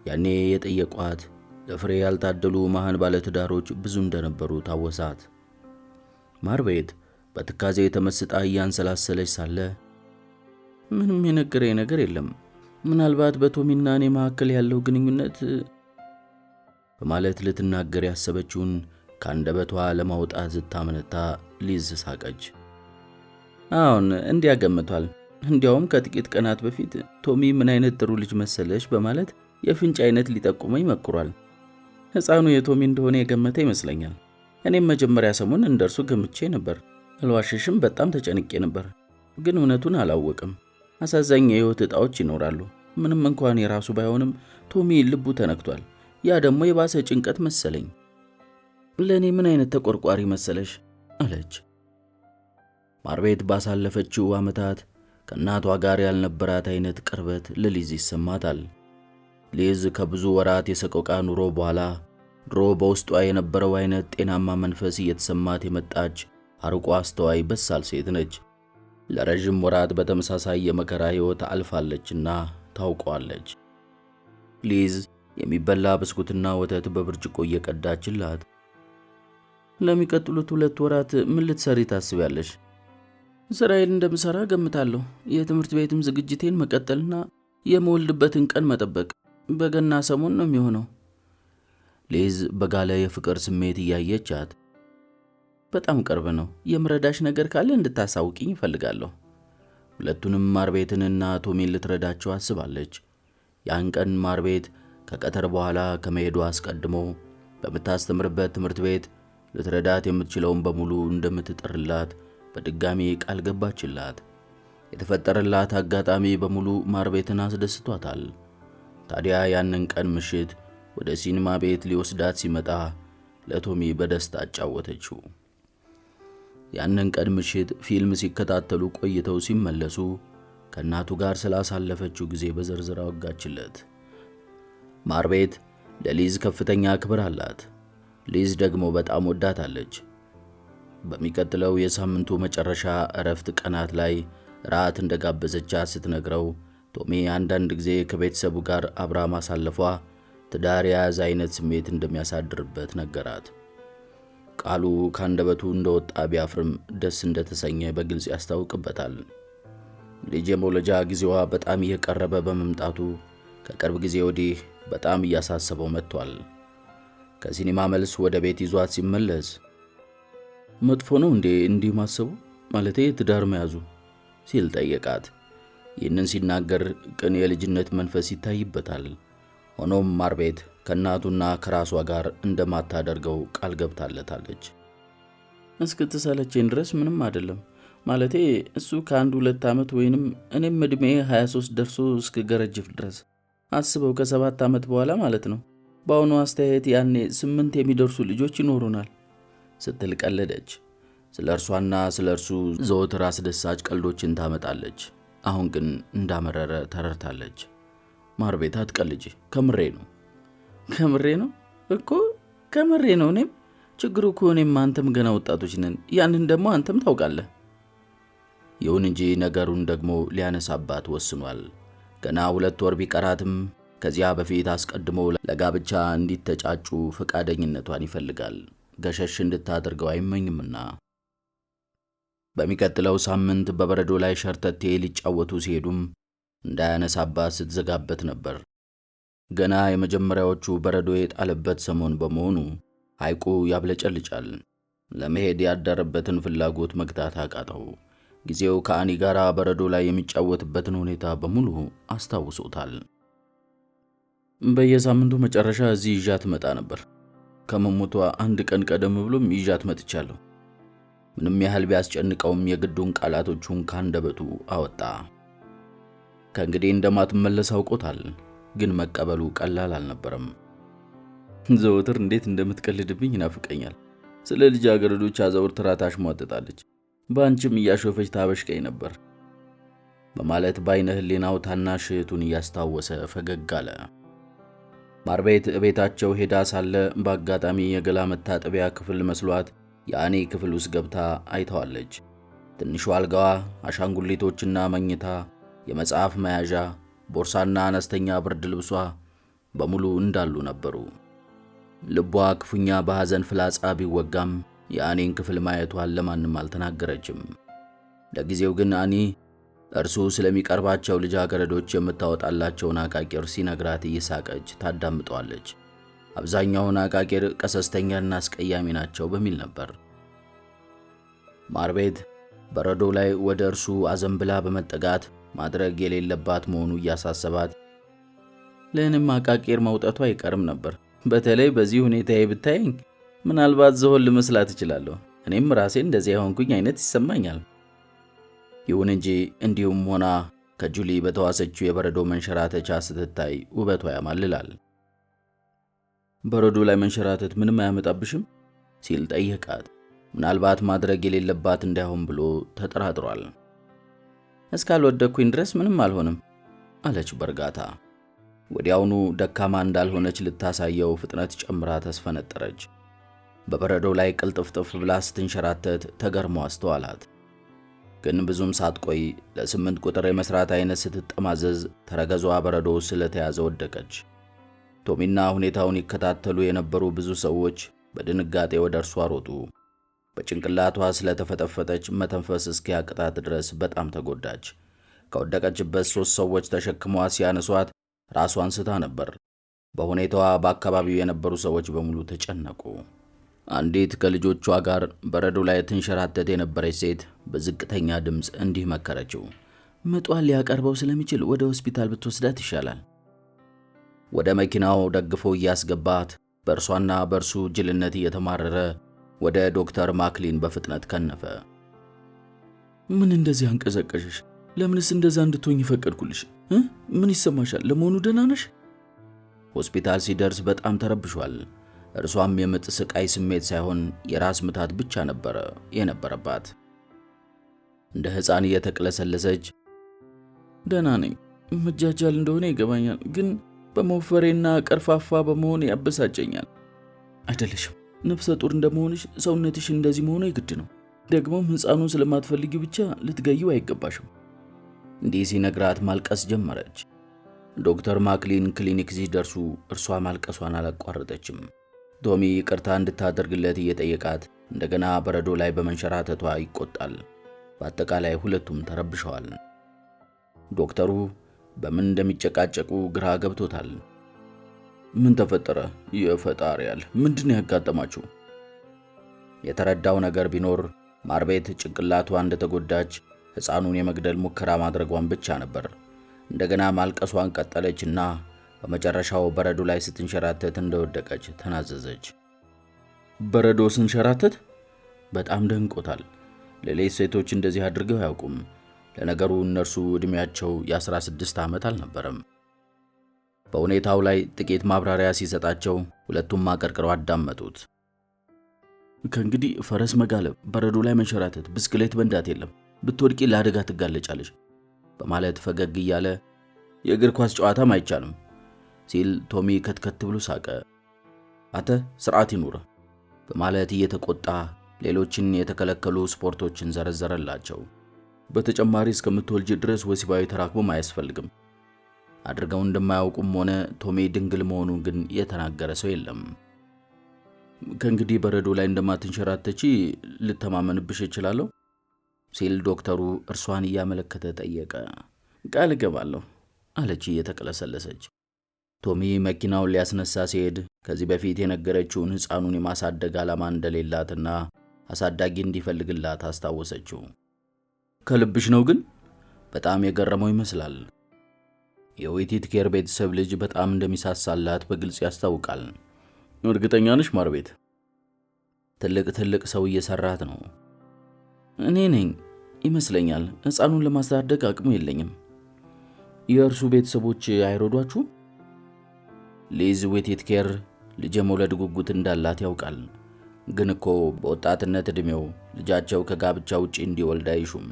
ያኔ የጠየቋት ለፍሬ ያልታደሉ መሃን ባለትዳሮች ብዙ እንደነበሩ ታወሳት። ማርቤት በትካዜ የተመስጣ እያንሰላሰለች ሳለ ምንም የነገረኝ ነገር የለም፣ ምናልባት በቶሚና እኔ መካከል ያለው ግንኙነት በማለት ልትናገር ያሰበችውን ከአንደበቷ ለማውጣት ስታመነታ ሊዝ ሳቀች። አሁን እንዲያ ገምቷል። እንዲያውም ከጥቂት ቀናት በፊት ቶሚ ምን አይነት ጥሩ ልጅ መሰለሽ በማለት የፍንጭ አይነት ሊጠቁመኝ መክሯል። ሕፃኑ የቶሚ እንደሆነ የገመተ ይመስለኛል። እኔም መጀመሪያ ሰሞን እንደርሱ ገምቼ ነበር። አልዋሽሽም፣ በጣም ተጨንቄ ነበር። ግን እውነቱን አላወቅም። አሳዛኝ የሕይወት ዕጣዎች ይኖራሉ። ምንም እንኳን የራሱ ባይሆንም ቶሚ ልቡ ተነክቷል። ያ ደግሞ የባሰ ጭንቀት መሰለኝ። ለእኔ ምን አይነት ተቆርቋሪ መሰለሽ አለች። ማርቤት ባሳለፈችው ዓመታት ከእናቷ ጋር ያልነበራት አይነት ቅርበት ለሊዝ ይሰማታል። ሊዝ ከብዙ ወራት የሰቆቃ ኑሮ በኋላ ድሮ በውስጧ የነበረው አይነት ጤናማ መንፈስ እየተሰማት የመጣች አርቆ አስተዋይ በሳል ሴት ነች። ለረዥም ወራት በተመሳሳይ የመከራ ሕይወት አልፋለችና ታውቀዋለች። ሊዝ የሚበላ ብስኩትና ወተት በብርጭቆ እየቀዳችላት፣ ለሚቀጥሉት 2 ወራት ምን ልትሰሪ ታስቢያለሽ? ስራዬን እንደምሰራ ገምታለሁ። የትምህርት ቤትም ዝግጅቴን መቀጠልና የመወልድበትን ቀን መጠበቅ። በገና ሰሞን ነው የሚሆነው። ሊዝ በጋለ የፍቅር ስሜት እያየቻት፣ በጣም ቅርብ ነው። የምረዳሽ ነገር ካለ እንድታሳውቂኝ እፈልጋለሁ። ሁለቱንም ማርቤትንና ቶሚን ልትረዳቸው አስባለች። ያን ቀን ማርቤት ከቀትር በኋላ ከመሄዱ አስቀድሞ በምታስተምርበት ትምህርት ቤት ልትረዳት የምትችለውን በሙሉ እንደምትጥርላት በድጋሚ ቃል ገባችላት። የተፈጠረላት አጋጣሚ በሙሉ ማርቤትን አስደስቷታል። ታዲያ ያንን ቀን ምሽት ወደ ሲኒማ ቤት ሊወስዳት ሲመጣ ለቶሚ በደስታ አጫወተችው። ያንን ቀን ምሽት ፊልም ሲከታተሉ ቆይተው ሲመለሱ ከእናቱ ጋር ስላሳለፈችው ጊዜ በዝርዝር አወጋችለት። ማርቤት ለሊዝ ከፍተኛ ክብር አላት። ሊዝ ደግሞ በጣም ወዳታለች። በሚቀጥለው የሳምንቱ መጨረሻ እረፍት ቀናት ላይ ራት እንደጋበዘቻት ስትነግረው ቶሚ አንዳንድ ጊዜ ከቤተሰቡ ጋር አብራ ማሳለፏ ትዳር የያዘ አይነት ስሜት እንደሚያሳድርበት ነገራት። ቃሉ ካንደበቱ እንደወጣ ቢያፍርም ደስ እንደተሰኘ በግልጽ ያስታውቅበታል። ልጅ የመውለጃ ጊዜዋ በጣም እየቀረበ በመምጣቱ ከቅርብ ጊዜ ወዲህ በጣም እያሳሰበው መጥቷል። ከሲኒማ መልስ ወደ ቤት ይዟት ሲመለስ መጥፎ ነው እንዴ እንዲህ ማሰቡ፣ ማለቴ ትዳር መያዙ ሲል ጠየቃት። ይህንን ሲናገር ቅን የልጅነት መንፈስ ይታይበታል። ሆኖም ማርቤት ከእናቱና ከራሷ ጋር እንደማታደርገው ቃል ገብታለታለች። እስክትሰለቼን ድረስ ምንም አይደለም። ማለቴ እሱ ከ1-2 ዓመት ወይንም እኔም ዕድሜ 23 ደርሶ እስክገረጅፍ ድረስ አስበው፣ ከ7 ዓመት በኋላ ማለት ነው። በአሁኑ አስተያየት ያኔ 8 የሚደርሱ ልጆች ይኖሩናል ስትል ቀለደች። ስለ እርሷና ስለ እርሱ ዘወትር አስደሳች ቀልዶችን ታመጣለች። አሁን ግን እንዳመረረ ተረድታለች። ማርቤት አትቀልጂ፣ ከምሬ ነው። ከምሬ ነው እኮ ከምሬ ነው። እኔም ችግሩ እኮ እኔም አንተም ገና ወጣቶች ነን። ያንን ደግሞ አንተም ታውቃለህ። ይሁን እንጂ ነገሩን ደግሞ ሊያነሳባት ወስኗል። ገና 2 ወር ቢቀራትም ከዚያ በፊት አስቀድሞ ለጋብቻ እንዲተጫጩ ፈቃደኝነቷን ይፈልጋል። ገሸሽ እንድታደርገው አይመኝምና። በሚቀጥለው ሳምንት በበረዶ ላይ ሸርተቴ ሊጫወቱ ሲሄዱም እንዳያነሳባት ስትዘጋበት ነበር። ገና የመጀመሪያዎቹ በረዶ የጣለበት ሰሞን በመሆኑ ሐይቁ ያብለጨልጫል። ለመሄድ ያደረበትን ፍላጎት መግታት አቃተው። ጊዜው ከአኒ ጋር በረዶ ላይ የሚጫወትበትን ሁኔታ በሙሉ አስታውሶታል። በየሳምንቱ መጨረሻ እዚህ ይዣት መጣ ነበር። ከመሞቷ አንድ ቀን ቀደም ብሎም ይዣት መጥቻለሁ። ምንም ያህል ቢያስጨንቀውም የግዱን ቃላቶቹን ካንደበቱ አወጣ። ከእንግዲህ እንደማትመለስ አውቆታል፣ ግን መቀበሉ ቀላል አልነበረም። ዘወትር እንዴት እንደምትቀልድብኝ ይናፍቀኛል። ስለ ልጃገረዶች አዘውትራ ታሽሟጥጣለች። በአንቺም እያሾፈች ታበሽቀኝ ነበር በማለት በዓይነ ሕሊናው ታናሽ እህቱን እያስታወሰ ፈገግ አለ። ማርቤት እቤታቸው ሄዳ ሳለ በአጋጣሚ የገላ መታጠቢያ ክፍል መስሏት የአኒ ክፍል ውስጥ ገብታ አይተዋለች። ትንሿ አልጋዋ፣ አሻንጉሊቶችና መኝታ፣ የመጽሐፍ መያዣ፣ ቦርሳና አነስተኛ ብርድ ልብሷ በሙሉ እንዳሉ ነበሩ። ልቧ ክፉኛ በሐዘን ፍላጻ ቢወጋም የአኒን ክፍል ማየቷን ለማንም አልተናገረችም። ለጊዜው ግን አኒ እርሱ ስለሚቀርባቸው ልጃገረዶች የምታወጣላቸውን አቃቂር ሲነግራት እየሳቀች ታዳምጠዋለች። አብዛኛውን አቃቂር ቀሰስተኛና አስቀያሚ ናቸው በሚል ነበር። ማርቤት በረዶ ላይ ወደ እርሱ አዘንብላ በመጠጋት ማድረግ የሌለባት መሆኑ እያሳሰባት ለእኔም አቃቂር መውጣቱ አይቀርም ነበር። በተለይ በዚህ ሁኔታዬ ብታየኝ ምናልባት ዝሆን ልመስላት እችላለሁ። እኔም ራሴ እንደዚያ የሆንኩኝ አይነት ይሰማኛል። ይሁን እንጂ እንዲሁም ሆና ከጁሊ በተዋሰችው የበረዶ መንሸራተቻ ስትታይ ውበቷ ያማልላል። በረዶ ላይ መንሸራተት ምንም አያመጣብሽም ሲል ጠየቃት። ምናልባት ማድረግ የሌለባት እንዳይሆን ብሎ ተጠራጥሯል። እስካልወደኩኝ ድረስ ምንም አልሆንም አለች በእርጋታ። ወዲያውኑ ደካማ እንዳልሆነች ልታሳየው ፍጥነት ጨምራ ተስፈነጠረች። በበረዶው ላይ ቅልጥፍጥፍ ብላ ስትንሸራተት ተገርሞ አስተዋላት። ግን ብዙም ሳትቆይ ለ8 ቁጥር የመስራት አይነት ስትጠማዘዝ ተረገዟ በረዶ ስለተያዘ ወደቀች። ቶሚና ሁኔታውን ይከታተሉ የነበሩ ብዙ ሰዎች በድንጋጤ ወደ እርሷ ሮጡ። በጭንቅላቷ ስለተፈጠፈጠች መተንፈስ እስኪያቅታት ድረስ በጣም ተጎዳች። ከወደቀችበት 3 ሰዎች ተሸክመዋ ሲያነሷት ራሷን ስታ ነበር። በሁኔታዋ በአካባቢው የነበሩ ሰዎች በሙሉ ተጨነቁ። አንዲት ከልጆቿ ጋር በረዶ ላይ ትንሸራተት የነበረች ሴት በዝቅተኛ ድምፅ እንዲህ መከረችው። ምጧን ሊያቀርበው ስለሚችል ወደ ሆስፒታል ብትወስዳት ይሻላል። ወደ መኪናው ደግፎ እያስገባት በእርሷና በእርሱ ጅልነት እየተማረረ ወደ ዶክተር ማክሊን በፍጥነት ከነፈ። ምን እንደዚህ አንቀዘቀሸሽ? ለምንስ እንደዛ እንድትሆኝ ፈቀድኩልሽ? ምን ይሰማሻል? ለመሆኑ ደህና ነሽ? ሆስፒታል ሲደርስ በጣም ተረብሿል። እርሷም የምጥ ስቃይ ስሜት ሳይሆን የራስ ምታት ብቻ ነበረ የነበረባት። እንደ ሕፃን እየተቅለሰለሰች ደህና ነኝ፣ መጃጃል እንደሆነ ይገባኛል፣ ግን በመወፈሬና ቀርፋፋ በመሆን ያበሳጨኛል። አይደለሽም፣ ነፍሰ ጡር እንደመሆንሽ ሰውነትሽ እንደዚህ መሆኑ የግድ ነው። ደግሞም ሕፃኑን ስለማትፈልጊ ብቻ ልትገይው አይገባሽም። እንዲህ ሲነግራት ማልቀስ ጀመረች። ዶክተር ማክሊን ክሊኒክ ሲደርሱ እርሷ ማልቀሷን አላቋረጠችም። ቶሚ ይቅርታ እንድታደርግለት እየጠየቃት እንደገና በረዶ ላይ በመንሸራተቷ ይቆጣል። በአጠቃላይ ሁለቱም ተረብሸዋል። ዶክተሩ በምን እንደሚጨቃጨቁ ግራ ገብቶታል። ምን ተፈጠረ? የፈጣሪያል ምንድን ያጋጠማችሁ? የተረዳው ነገር ቢኖር ማርቤት ጭንቅላቷ እንደተጎዳች ሕፃኑን የመግደል ሙከራ ማድረጓን ብቻ ነበር። እንደገና ማልቀሷን ቀጠለችና በመጨረሻው በረዶ ላይ ስትንሸራተት እንደወደቀች ተናዘዘች። በረዶ ስንሸራተት በጣም ደንቆታል። ሌሎች ሴቶች እንደዚህ አድርገው አያውቁም። ለነገሩ እነርሱ ዕድሜያቸው የ16 ዓመት አልነበረም። በሁኔታው ላይ ጥቂት ማብራሪያ ሲሰጣቸው ሁለቱም አቀርቅረው አዳመጡት። ከእንግዲህ ፈረስ መጋለብ፣ በረዶ ላይ መንሸራተት፣ ብስክሌት መንዳት የለም፣ ብትወድቂ ለአደጋ ትጋለጫለሽ በማለት ፈገግ እያለ የእግር ኳስ ጨዋታም አይቻልም ሲል ቶሚ ከትከት ብሎ ሳቀ። አተ ስርዓት ይኑር በማለት እየተቆጣ ሌሎችን የተከለከሉ ስፖርቶችን ዘረዘረላቸው። በተጨማሪ እስከምትወልጅ ድረስ ወሲባዊ ተራክቦም አያስፈልግም። አድርገው እንደማያውቁም ሆነ ቶሜ ድንግል መሆኑን ግን የተናገረ ሰው የለም። ከእንግዲህ በረዶ ላይ እንደማትንሸራተቺ ልተማመንብሽ እችላለሁ ሲል ዶክተሩ እርሷን እያመለከተ ጠየቀ። ቃል እገባለሁ አለች እየተቀለሰለሰች። ቶሚ መኪናውን ሊያስነሳ ሲሄድ ከዚህ በፊት የነገረችውን ሕፃኑን የማሳደግ ዓላማ እንደሌላትና አሳዳጊ እንዲፈልግላት አስታወሰችው። ከልብሽ ነው ግን? በጣም የገረመው ይመስላል። የዊቲት ኬር ቤተሰብ ልጅ በጣም እንደሚሳሳላት በግልጽ ያስታውቃል። እርግጠኛ ነሽ ማርቤት? ትልቅ ሰው እየሰራት ነው። እኔ ነኝ ይመስለኛል። ሕፃኑን ለማሳደግ አቅሙ የለኝም። የእርሱ ቤተሰቦች አይረዷችሁም? ሊዝ ዊቲት ኬር ልጅ የመውለድ ጉጉት እንዳላት ያውቃል። ግን እኮ በወጣትነት ዕድሜው ልጃቸው ከጋብቻ ውጪ እንዲወልድ አይሹም።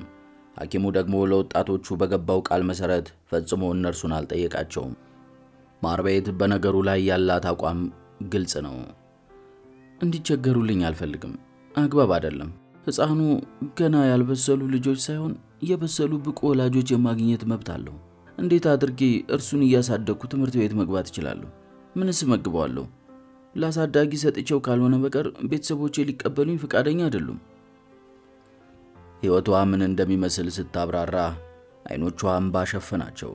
ሐኪሙ ደግሞ ለወጣቶቹ በገባው ቃል መሠረት ፈጽሞ እነርሱን አልጠየቃቸውም። ማርቤት በነገሩ ላይ ያላት አቋም ግልጽ ነው። እንዲቸገሩልኝ አልፈልግም። አግባብ አይደለም። ሕፃኑ ገና ያልበሰሉ ልጆች ሳይሆን የበሰሉ ብቁ ወላጆች የማግኘት መብት አለው። እንዴት አድርጌ እርሱን እያሳደግኩ ትምህርት ቤት መግባት እችላለሁ? ምንስ መግበዋለሁ? ለአሳዳጊ ሰጥቼው ካልሆነ በቀር ቤተሰቦቼ ሊቀበሉኝ ፈቃደኛ አይደሉም። ሕይወቷ ምን እንደሚመስል ስታብራራ አይኖቿ እንባ ሸፈናቸው።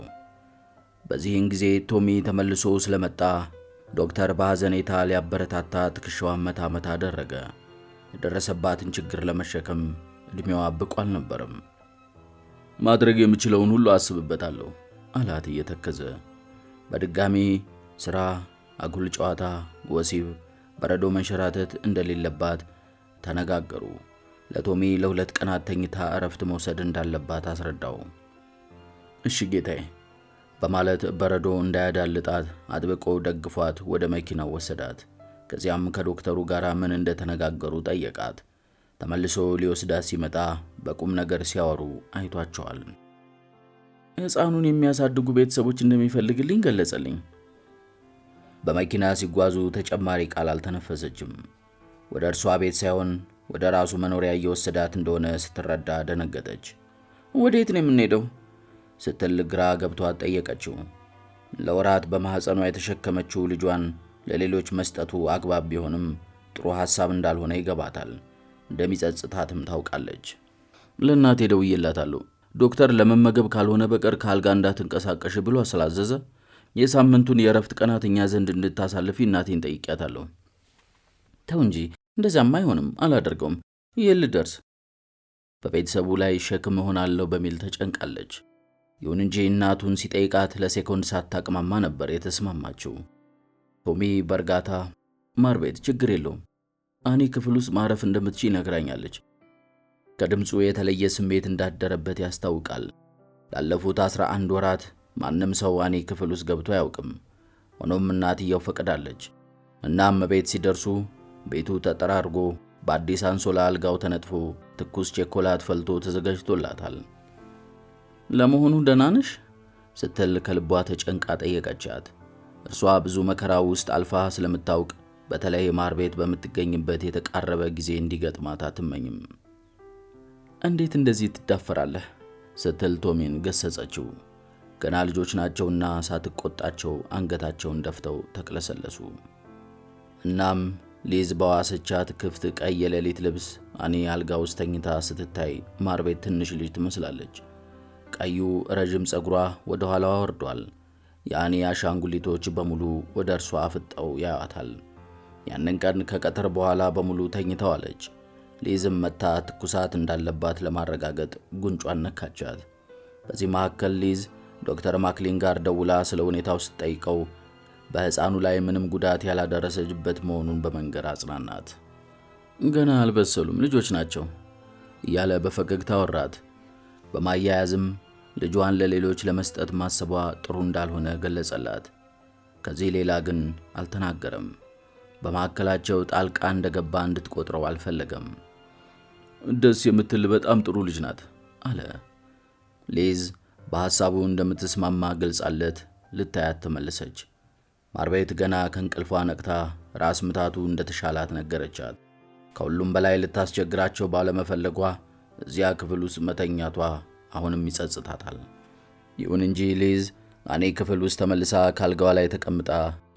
በዚህን ጊዜ ቶሚ ተመልሶ ስለመጣ ዶክተር በሐዘኔታ ሊያበረታታ ትከሻዋን መታ መታ አደረገ። የደረሰባትን ችግር ለመሸከም ዕድሜዋ ብቁ አልነበረም። ማድረግ የምችለውን ሁሉ አስብበታለሁ አላት እየተከዘ። በድጋሚ ሥራ፣ አጉል ጨዋታ፣ ወሲብ፣ በረዶ መንሸራተት እንደሌለባት ተነጋገሩ። ለቶሚ ለ2 ቀናት ተኝታ እረፍት መውሰድ እንዳለባት አስረዳው። እሺ ጌታዬ በማለት በረዶ እንዳያዳልጣት አጥብቆ ደግፏት ወደ መኪናው ወሰዳት። ከዚያም ከዶክተሩ ጋር ምን እንደተነጋገሩ ጠየቃት። ተመልሶ ሊወስዳት ሲመጣ በቁም ነገር ሲያወሩ አይቷቸዋል። ሕፃኑን የሚያሳድጉ ቤተሰቦች እንደሚፈልግልኝ ገለጸልኝ። በመኪና ሲጓዙ ተጨማሪ ቃል አልተነፈሰችም። ወደ እርሷ ቤት ሳይሆን ወደ ራሱ መኖሪያ እየወሰዳት እንደሆነ ስትረዳ ደነገጠች። ወዴት ነው የምንሄደው ስትል ግራ ገብቷት ጠየቀችው። ለወራት በማኅፀኗ የተሸከመችው ልጇን ለሌሎች መስጠቱ አግባብ ቢሆንም ጥሩ ሐሳብ እንዳልሆነ ይገባታል። እንደሚጸጽታትም ታውቃለች። ለእናቴ ደውዬላታለሁ። ዶክተር ለመመገብ ካልሆነ በቀር ከአልጋ እንዳትንቀሳቀሽ ብሎ ስላዘዘ የሳምንቱን የእረፍት ቀናት እኛ ዘንድ እንድታሳልፊ እናቴን ጠይቄያታለሁ። ተው እንጂ እንደዚያም አይሆንም፣ አላደርገውም። ይህ ልደርስ በቤተሰቡ ላይ ሸክም እሆናለሁ በሚል ተጨንቃለች። ይሁን እንጂ እናቱን ሲጠይቃት ለሴኮንድ ሳታቅማማ ነበር የተስማማችው። ቶሚ በእርጋታ ማርቤት ችግር የለውም፣ አኒ ክፍል ውስጥ ማረፍ እንደምትችል ነግራኛለች። ከድምፁ የተለየ ስሜት እንዳደረበት ያስታውቃል። ላለፉት 11 ወራት ማንም ሰው አኒ ክፍል ውስጥ ገብቶ አያውቅም። ሆኖም እናትየው ፈቅዳለች። እናም ቤት ሲደርሱ ቤቱ ተጠራርጎ በአዲስ አንሶላ አልጋው ተነጥፎ ትኩስ ቸኮላት ፈልቶ ተዘጋጅቶላታል። ለመሆኑ ደህና ነሽ ስትል ከልቧ ተጨንቃ ጠየቀቻት። እርሷ ብዙ መከራ ውስጥ አልፋ ስለምታውቅ በተለይ ማርቤት በምትገኝበት የተቃረበ ጊዜ እንዲገጥማት አትመኝም። እንዴት እንደዚህ ትዳፈራለህ ስትል ቶሚን ገሰጸችው። ገና ልጆች ናቸውና ሳትቆጣቸው አንገታቸውን ደፍተው ተቅለሰለሱ። እናም ሊዝ በዋሰቻት ክፍት ቀይ የሌሊት ልብስ አኒ አልጋ ውስጥ ተኝታ ስትታይ ማርቤት ትንሽ ልጅ ትመስላለች። ቀዩ ረዥም ጸጉሯ ወደ ኋላዋ ወርዷል። የአኒ አሻንጉሊቶች በሙሉ ወደ እርሷ አፍጠው ያዩታል። ያንን ቀን ከቀትር በኋላ በሙሉ ተኝተዋለች። ሊዝም መታ ትኩሳት እንዳለባት ለማረጋገጥ ጉንጯን ነካቻት። በዚህ መካከል ሊዝ ዶክተር ማክሊን ጋር ደውላ ስለ ሁኔታው ስትጠይቀው በሕፃኑ ላይ ምንም ጉዳት ያላደረሰችበት መሆኑን በመንገር አጽናናት። ገና አልበሰሉም፣ ልጆች ናቸው እያለ በፈገግታ ወራት። በማያያዝም ልጇን ለሌሎች ለመስጠት ማሰቧ ጥሩ እንዳልሆነ ገለጸላት። ከዚህ ሌላ ግን አልተናገረም። በማዕከላቸው ጣልቃ እንደገባ እንድትቆጥረው አልፈለገም። ደስ የምትል በጣም ጥሩ ልጅ ናት አለ። ሊዝ በሐሳቡ እንደምትስማማ ገልጻለት ልታያት ተመለሰች። ማርቤት ገና ከእንቅልፏ ነቅታ ራስ ምታቱ እንደተሻላት ነገረቻት። ከሁሉም በላይ ልታስቸግራቸው ባለመፈለጓ እዚያ ክፍል ውስጥ መተኛቷ አሁንም ይጸጽታታል። ይሁን እንጂ ሊዝ አኔ ክፍል ውስጥ ተመልሳ ካልጋዋ ላይ ተቀምጣ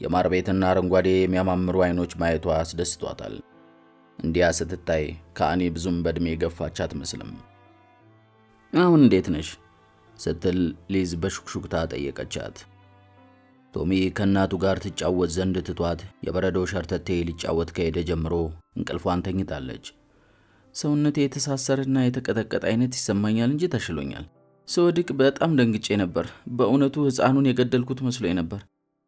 የማር ቤትና አረንጓዴ የሚያማምሩ አይኖች ማየቷ አስደስቷታል። እንዲያ ስትታይ ከአኔ ብዙም በእድሜ የገፋች አትመስልም። አሁን እንዴት ነሽ ስትል ሊዝ በሹክሹክታ ጠየቀቻት። ቶሚ ከእናቱ ጋር ትጫወት ዘንድ ትቷት የበረዶ ሸርተቴ ሊጫወት ከሄደ ጀምሮ እንቅልፏን ተኝታለች። ሰውነቴ የተሳሰረና የተቀጠቀጠ አይነት ይሰማኛል እንጂ ተሽሎኛል። ስወድቅ በጣም ደንግጬ ነበር። በእውነቱ ሕፃኑን የገደልኩት መስሎኝ ነበር።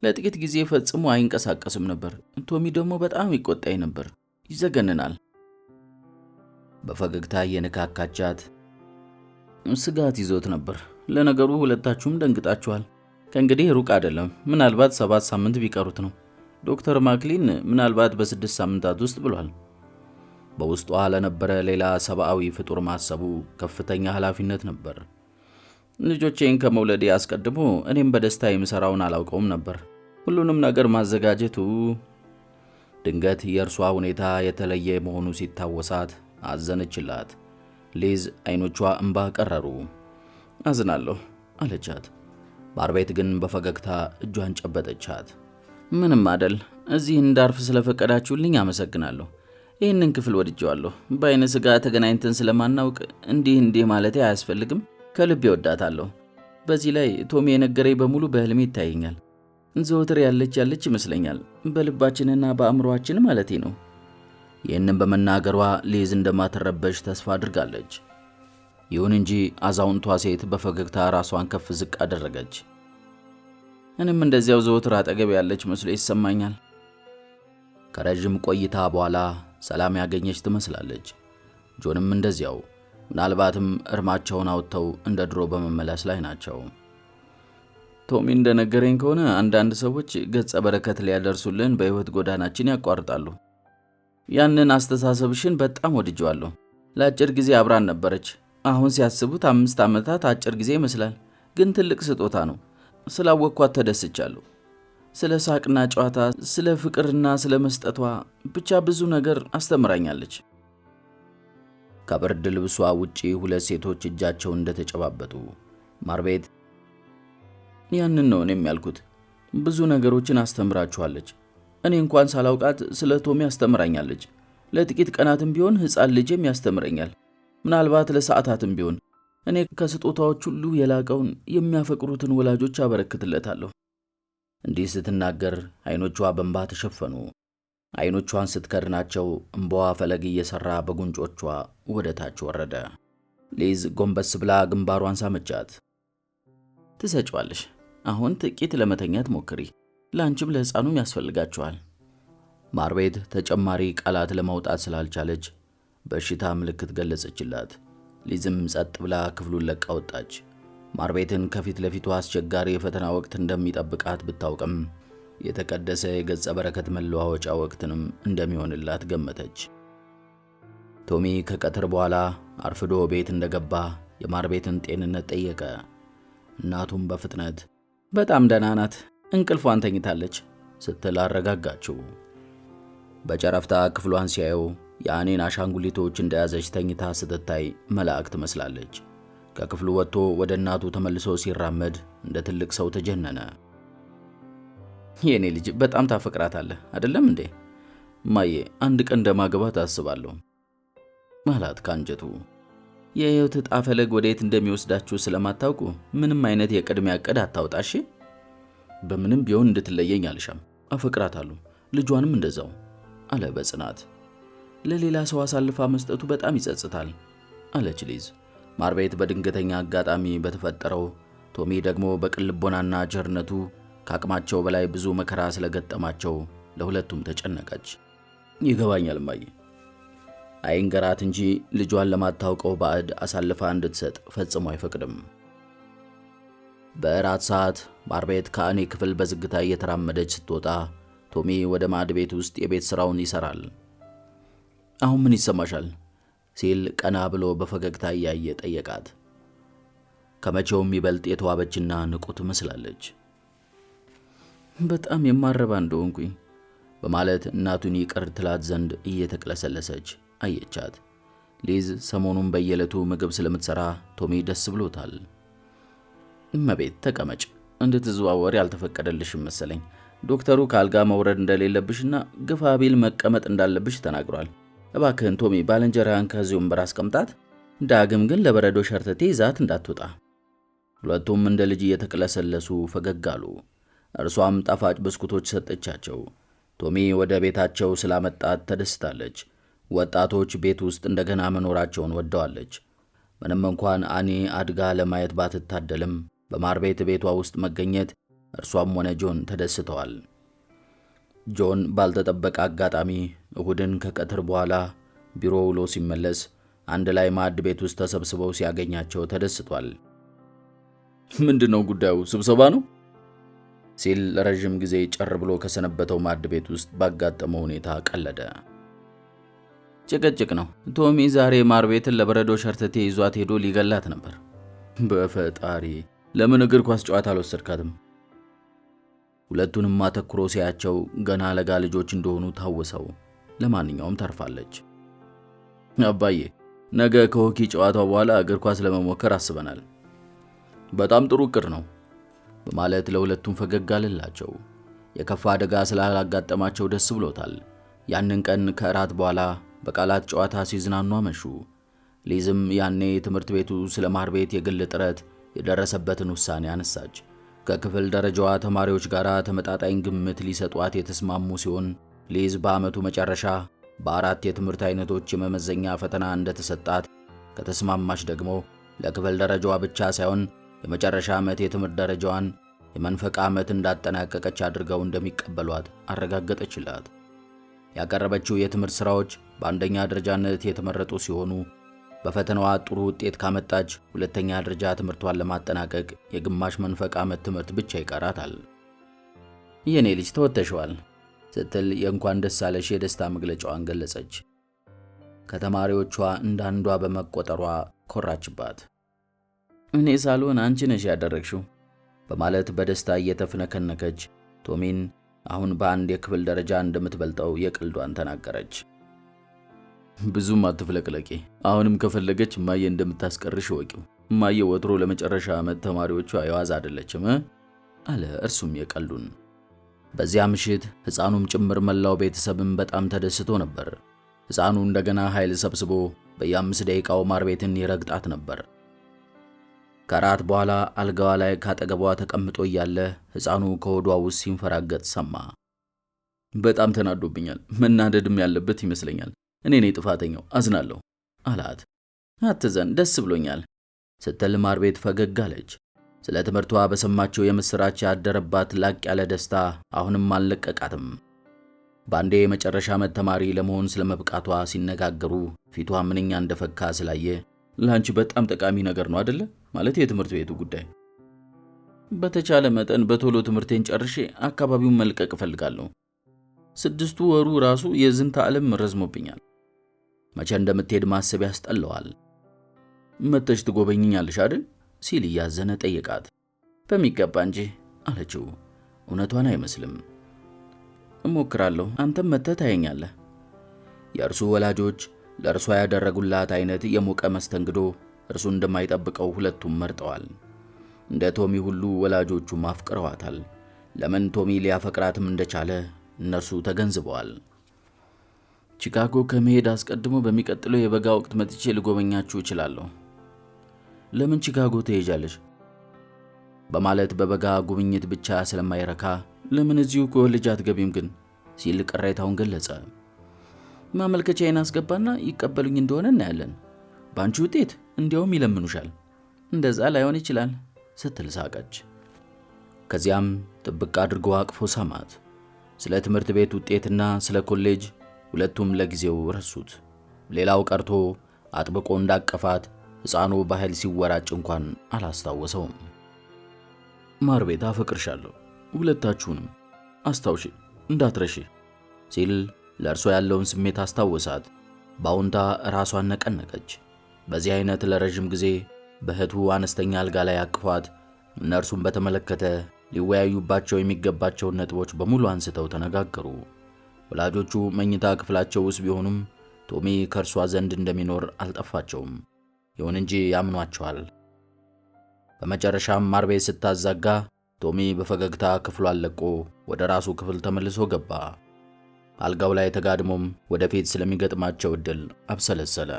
ለጥቂት ጊዜ ፈጽሞ አይንቀሳቀስም ነበር። ቶሚ ደግሞ በጣም ይቆጣኝ ነበር። ይዘገንናል። በፈገግታ የነካካቻት። ስጋት ይዞት ነበር። ለነገሩ ሁለታችሁም ደንግጣችኋል። ከእንግዲህ ሩቅ አይደለም። ምናልባት 7 ሳምንት ቢቀሩት ነው። ዶክተር ማክሊን ምናልባት በ6 ሳምንታት ውስጥ ብሏል። በውስጧ ለነበረ ሌላ ሰብአዊ ፍጡር ማሰቡ ከፍተኛ ኃላፊነት ነበር። ልጆቼን ከመውለዴ አስቀድሞ እኔም በደስታ የምሰራውን አላውቀውም ነበር። ሁሉንም ነገር ማዘጋጀቱ። ድንገት የእርሷ ሁኔታ የተለየ መሆኑ ሲታወሳት አዘነችላት። ሊዝ አይኖቿ እንባ ቀረሩ። አዝናለሁ አለቻት። ማርቤት ግን በፈገግታ እጇን ጨበጠቻት። ምንም አደል። እዚህ እንዳርፍ ስለፈቀዳችሁልኝ አመሰግናለሁ። ይህንን ክፍል ወድጀዋለሁ። በአይነ ስጋ ተገናኝተን ስለማናውቅ እንዲህ ማለቴ አያስፈልግም። ከልብ እወዳታለሁ። በዚህ ላይ ቶሚ የነገረኝ በሙሉ በህልሜ ይታየኛል። ዘወትር ያለች ይመስለኛል። በልባችንና በአእምሮአችን ማለቴ ነው። ይህንን በመናገሯ ሊዝ እንደማትረበሽ ተስፋ አድርጋለች። ይሁን እንጂ አዛውንቷ ሴት በፈገግታ ራሷን ከፍ ዝቅ አደረገች። እኔም እንደዚያው ዘወትር አጠገብ ያለች መስሎ ይሰማኛል። ከረዥም ቆይታ በኋላ ሰላም ያገኘች ትመስላለች። ጆንም እንደዚያው። ምናልባትም እርማቸውን አውጥተው እንደ ድሮ በመመለስ ላይ ናቸው። ቶሚ እንደነገረኝ ከሆነ አንዳንድ ሰዎች ገጸ በረከት ሊያደርሱልን በሕይወት ጎዳናችን ያቋርጣሉ። ያንን አስተሳሰብሽን በጣም ወድጀዋለሁ። ለአጭር ጊዜ አብራን ነበረች። አሁን ሲያስቡት 5 ዓመታት አጭር ጊዜ ይመስላል፣ ግን ትልቅ ስጦታ ነው። ስላወቅኳት ተደስቻለሁ። ስለ ሳቅና ጨዋታ፣ ስለ ፍቅርና ስለ መስጠቷ፣ ብቻ ብዙ ነገር አስተምራኛለች። ከብርድ ልብሷ ውጪ 2 ሴቶች እጃቸውን እንደተጨባበጡ ማርቤት ያንን ነው እኔም ያልኩት። ብዙ ነገሮችን አስተምራችኋለች። እኔ እንኳን ሳላውቃት ስለ ቶሚ አስተምራኛለች። ለጥቂት ቀናትም ቢሆን ሕፃን ልጅም ያስተምረኛል። ምናልባት ለሰዓታትም ቢሆን እኔ ከስጦታዎች ሁሉ የላቀውን የሚያፈቅሩትን ወላጆች አበረክትለታለሁ። እንዲህ ስትናገር አይኖቿ በእንባ ተሸፈኑ። አይኖቿን ስትከድናቸው እንባዋ ፈለግ እየሰራ በጉንጮቿ ወደ ታች ወረደ። ሊዝ ጎንበስ ብላ ግንባሯን ሳመቻት። ትሰጫዋለሽ። አሁን ጥቂት ለመተኛት ሞክሪ። ለአንቺም ለሕፃኑም ያስፈልጋቸዋል። ማርቤት ተጨማሪ ቃላት ለማውጣት ስላልቻለች በእሽታ ምልክት ገለጸችላት። ሊዝም ጸጥ ብላ ክፍሉን ለቃ ወጣች። ማርቤትን ከፊት ለፊቷ አስቸጋሪ የፈተና ወቅት እንደሚጠብቃት ብታውቅም የተቀደሰ የገጸ በረከት መለዋወጫ ወቅትንም እንደሚሆንላት ገመተች። ቶሚ ከቀትር በኋላ አርፍዶ ቤት እንደገባ የማርቤትን ጤንነት ጠየቀ። እናቱም በፍጥነት በጣም ደህና ናት፣ እንቅልፏን ተኝታለች ስትል አረጋጋችው። በጨረፍታ ክፍሏን ሲያየው የአኔን አሻንጉሊቶች እንደያዘች ተኝታ ስትታይ መልአክ ትመስላለች። ከክፍሉ ወጥቶ ወደ እናቱ ተመልሶ ሲራመድ እንደ ትልቅ ሰው ተጀነነ። የኔ ልጅ በጣም ታፈቅራታለህ አይደለም እንዴ? ማዬ አንድ ቀን እንደማገባት አስባለሁ ማለት ካንጀቱ። የህይወት ዕጣ ፈለግ ወዴት እንደሚወስዳችሁ ስለማታውቁ ምንም አይነት የቅድሚያ ዕቅድ አታውጣሽ። በምንም ቢሆን እንድትለየኝ አልሻም። አፈቅራታለሁ፣ ልጇንም እንደዛው አለ በጽናት። ለሌላ ሰው አሳልፋ መስጠቱ በጣም ይጸጽታል አለች ሊዝ። ማርቤት በድንገተኛ አጋጣሚ በተፈጠረው ቶሚ ደግሞ በቅልቦናና ጀርነቱ ከአቅማቸው በላይ ብዙ መከራ ስለገጠማቸው ለሁለቱም ተጨነቀች። ይገባኛል ማዬ፣ አይንገራት እንጂ ልጇን ለማታውቀው ባዕድ አሳልፋ እንድትሰጥ ፈጽሞ አይፈቅድም። በእራት ሰዓት ማርቤት ከአኔ ክፍል በዝግታ እየተራመደች ስትወጣ ቶሚ ወደ ማዕድ ቤት ውስጥ የቤት ሥራውን ይሠራል። አሁን ምን ይሰማሻል ሲል ቀና ብሎ በፈገግታ እያየ ጠየቃት። ከመቼውም ይበልጥ የተዋበችና ንቁ ትመስላለች። በጣም የማረባ እንደሆንኩኝ በማለት እናቱን ይቅር ትላት ዘንድ እየተቅለሰለሰች አየቻት። ሊዝ ሰሞኑን በየዕለቱ ምግብ ስለምትሰራ ቶሚ ደስ ብሎታል። እመቤት ተቀመጭ እንድትዘዋወሪ ያልተፈቀደልሽም መሰለኝ። ዶክተሩ ከአልጋ መውረድ እንደሌለብሽና ግፋ ቢል መቀመጥ እንዳለብሽ ተናግሯል። እባክህን ቶሚ ባልንጀራህን ከዚህ ወንበር አስቀምጣት። ዳግም ግን ለበረዶ ሸርተቴ ይዛት እንዳትወጣ። ሁለቱም እንደ ልጅ እየተቅለሰለሱ ፈገግ አሉ። እርሷም ጣፋጭ ብስኩቶች ሰጠቻቸው። ቶሚ ወደ ቤታቸው ስላመጣት ተደስታለች። ወጣቶች ቤት ውስጥ እንደገና መኖራቸውን ወደዋለች። ምንም እንኳን አኒ አድጋ ለማየት ባትታደልም በማር ቤቷ ውስጥ መገኘት እርሷም ሆነ ጆን ተደስተዋል። ጆን ባልተጠበቀ አጋጣሚ እሁድን ከቀትር በኋላ ቢሮ ውሎ ሲመለስ አንድ ላይ ማዕድ ቤት ውስጥ ተሰብስበው ሲያገኛቸው ተደስቷል። ምንድነው ጉዳዩ? ስብሰባ ነው ሲል ለረጅም ጊዜ ጨር ብሎ ከሰነበተው ማዕድ ቤት ውስጥ ባጋጠመው ሁኔታ ቀለደ። ጭቅጭቅ ነው። ቶሚ ዛሬ ማር ቤትን ለበረዶ ሸርተቴ ይዟት ሄዶ ሊገላት ነበር። በፈጣሪ ለምን እግር ኳስ ጨዋታ አልወሰድካትም? ሁለቱንም አተኩሮ ሲያቸው ገና ለጋ ልጆች እንደሆኑ ታወሰው። ለማንኛውም ተርፋለች። አባዬ ነገ ከሆኪ ጨዋታው በኋላ እግር ኳስ ለመሞከር አስበናል። በጣም ጥሩ እቅድ ነው በማለት ለሁለቱም ፈገግ አለላቸው። የከፋ አደጋ ስላላጋጠማቸው ደስ ብሎታል። ያንን ቀን ከእራት በኋላ በቃላት ጨዋታ ሲዝናኑ አመሹ። ሊዝም ያኔ ትምህርት ቤቱ ስለ ማር ቤት የግል ጥረት የደረሰበትን ውሳኔ አነሳች። ከክፍል ደረጃዋ ተማሪዎች ጋር ተመጣጣኝ ግምት ሊሰጧት የተስማሙ ሲሆን ሊዝ በዓመቱ መጨረሻ በ4 የትምህርት አይነቶች የመመዘኛ ፈተና እንደተሰጣት ከተስማማች ደግሞ ለክፍል ደረጃዋ ብቻ ሳይሆን የመጨረሻ ዓመት የትምህርት ደረጃዋን የመንፈቅ ዓመት እንዳጠናቀቀች አድርገው እንደሚቀበሏት አረጋገጠችላት። ያቀረበችው የትምህርት ሥራዎች በአንደኛ ደረጃነት የተመረጡ ሲሆኑ በፈተናዋ ጥሩ ውጤት ካመጣች ሁለተኛ ደረጃ ትምህርቷን ለማጠናቀቅ የግማሽ መንፈቅ ዓመት ትምህርት ብቻ ይቀራታል። የኔ ልጅ ተወጥተሽዋል ስትል የእንኳን ደስ አለሽ የደስታ መግለጫዋን ገለጸች። ከተማሪዎቿ እንዳንዷ በመቆጠሯ ኮራችባት። እኔ ሳልሆን አንቺ ነሽ ያደረግሽው በማለት በደስታ እየተፍነከነከች ቶሚን አሁን በአንድ የክፍል ደረጃ እንደምትበልጠው የቀልዷን ተናገረች። ብዙም አትፍለቅለቂ። አሁንም ከፈለገች እማዬ እንደምታስቀርሽ ወቂው። እማዬ ወትሮ ለመጨረሻ ዓመት ተማሪዎቿ የዋዛ አይደለችም አለ እርሱም የቀልዱን። በዚያ ምሽት ሕፃኑም ጭምር መላው ቤተሰብም በጣም ተደስቶ ነበር። ሕፃኑ እንደገና ኃይል ሰብስቦ በየ5 ደቂቃው ማር ቤትን ይረግጣት ነበር። ከራት በኋላ አልጋዋ ላይ ካጠገቧ ተቀምጦ እያለ ሕፃኑ ከሆዷ ውስጥ ሲንፈራገጥ ሰማ። በጣም ተናዶብኛል። መናደድም ያለበት ይመስለኛል። እኔ ነኝ ጥፋተኛው፣ አዝናለሁ አላት። አትዘን፣ ደስ ብሎኛል ስትል ማር ቤት ፈገግ አለች። ስለ ትምህርቷ በሰማቸው የምስራች ያደረባት ላቅ ያለ ደስታ አሁንም አልለቀቃትም። ባንዴ የመጨረሻ ዓመት ተማሪ ለመሆን ስለመብቃቷ ሲነጋገሩ ፊቷ ምንኛ እንደፈካ ስላየ ላንቺ በጣም ጠቃሚ ነገር ነው አይደለ? ማለት የትምህርት ቤቱ ጉዳይ። በተቻለ መጠን በቶሎ ትምህርቴን ጨርሼ አካባቢውን መልቀቅ እፈልጋለሁ። 6 ወሩ ራሱ የዝንተ ዓለም ረዝሞብኛል። መቼ እንደምትሄድ ማሰብ ያስጠላዋል። መተሽ ትጎበኝኛለሽ አይደል? ሲል እያዘነ ጠየቃት። በሚገባ እንጂ አለችው። እውነቷን አይመስልም። እሞክራለሁ፣ አንተም መተህ ታየኛለህ። የእርሱ ወላጆች ለእርሷ ያደረጉላት አይነት የሞቀ መስተንግዶ እርሱ እንደማይጠብቀው ሁለቱም መርጠዋል። እንደ ቶሚ ሁሉ ወላጆቹም አፍቅረዋታል። ለምን ቶሚ ሊያፈቅራትም እንደቻለ እነርሱ ተገንዝበዋል። ቺካጎ ከመሄድ አስቀድሞ በሚቀጥለው የበጋ ወቅት መጥቼ ልጎበኛችሁ እችላለሁ። ለምን ቺካጎ ትሄጃለሽ? በማለት በበጋ ጉብኝት ብቻ ስለማይረካ ለምን እዚሁ ኮሌጅ አትገቢም ግን ሲል ቅሬታውን ገለጸ። ማመልከቻዬን አስገባና ይቀበሉኝ እንደሆነ እናያለን። ባንቺ ውጤት እንዲያውም ይለምኑሻል። እንደዛ ላይሆን ይችላል ስትል ሳቀች። ከዚያም ጥብቅ አድርጎ አቅፎ ሳማት። ስለ ትምህርት ቤት ውጤትና ስለ ኮሌጅ ሁለቱም ለጊዜው ረሱት። ሌላው ቀርቶ አጥብቆ እንዳቀፋት ሕፃኑ በኃይል ሲወራጭ እንኳን አላስታወሰውም። ማር ቤት አፈቅርሻለሁ፣ ሁለታችሁንም አስታውሺ፣ እንዳትረሺ ሲል ለእርሷ ያለውን ስሜት አስታወሳት። በአዎንታ ራሷን ነቀነቀች። በዚህ አይነት ለረጅም ጊዜ በእህቱ አነስተኛ አልጋ ላይ አቅፏት እነርሱን በተመለከተ ሊወያዩባቸው የሚገባቸውን ነጥቦች በሙሉ አንስተው ተነጋገሩ። ወላጆቹ መኝታ ክፍላቸው ውስጥ ቢሆኑም ቶሚ ከእርሷ ዘንድ እንደሚኖር አልጠፋቸውም። ይሁን እንጂ ያምኗቸዋል። በመጨረሻም ማር ቤት ስታዛጋ ቶሚ በፈገግታ ክፍሉን ለቆ ወደ ራሱ ክፍል ተመልሶ ገባ። አልጋው ላይ ተጋድሞም ወደፊት ስለሚገጥማቸው እድል አብሰለሰለ።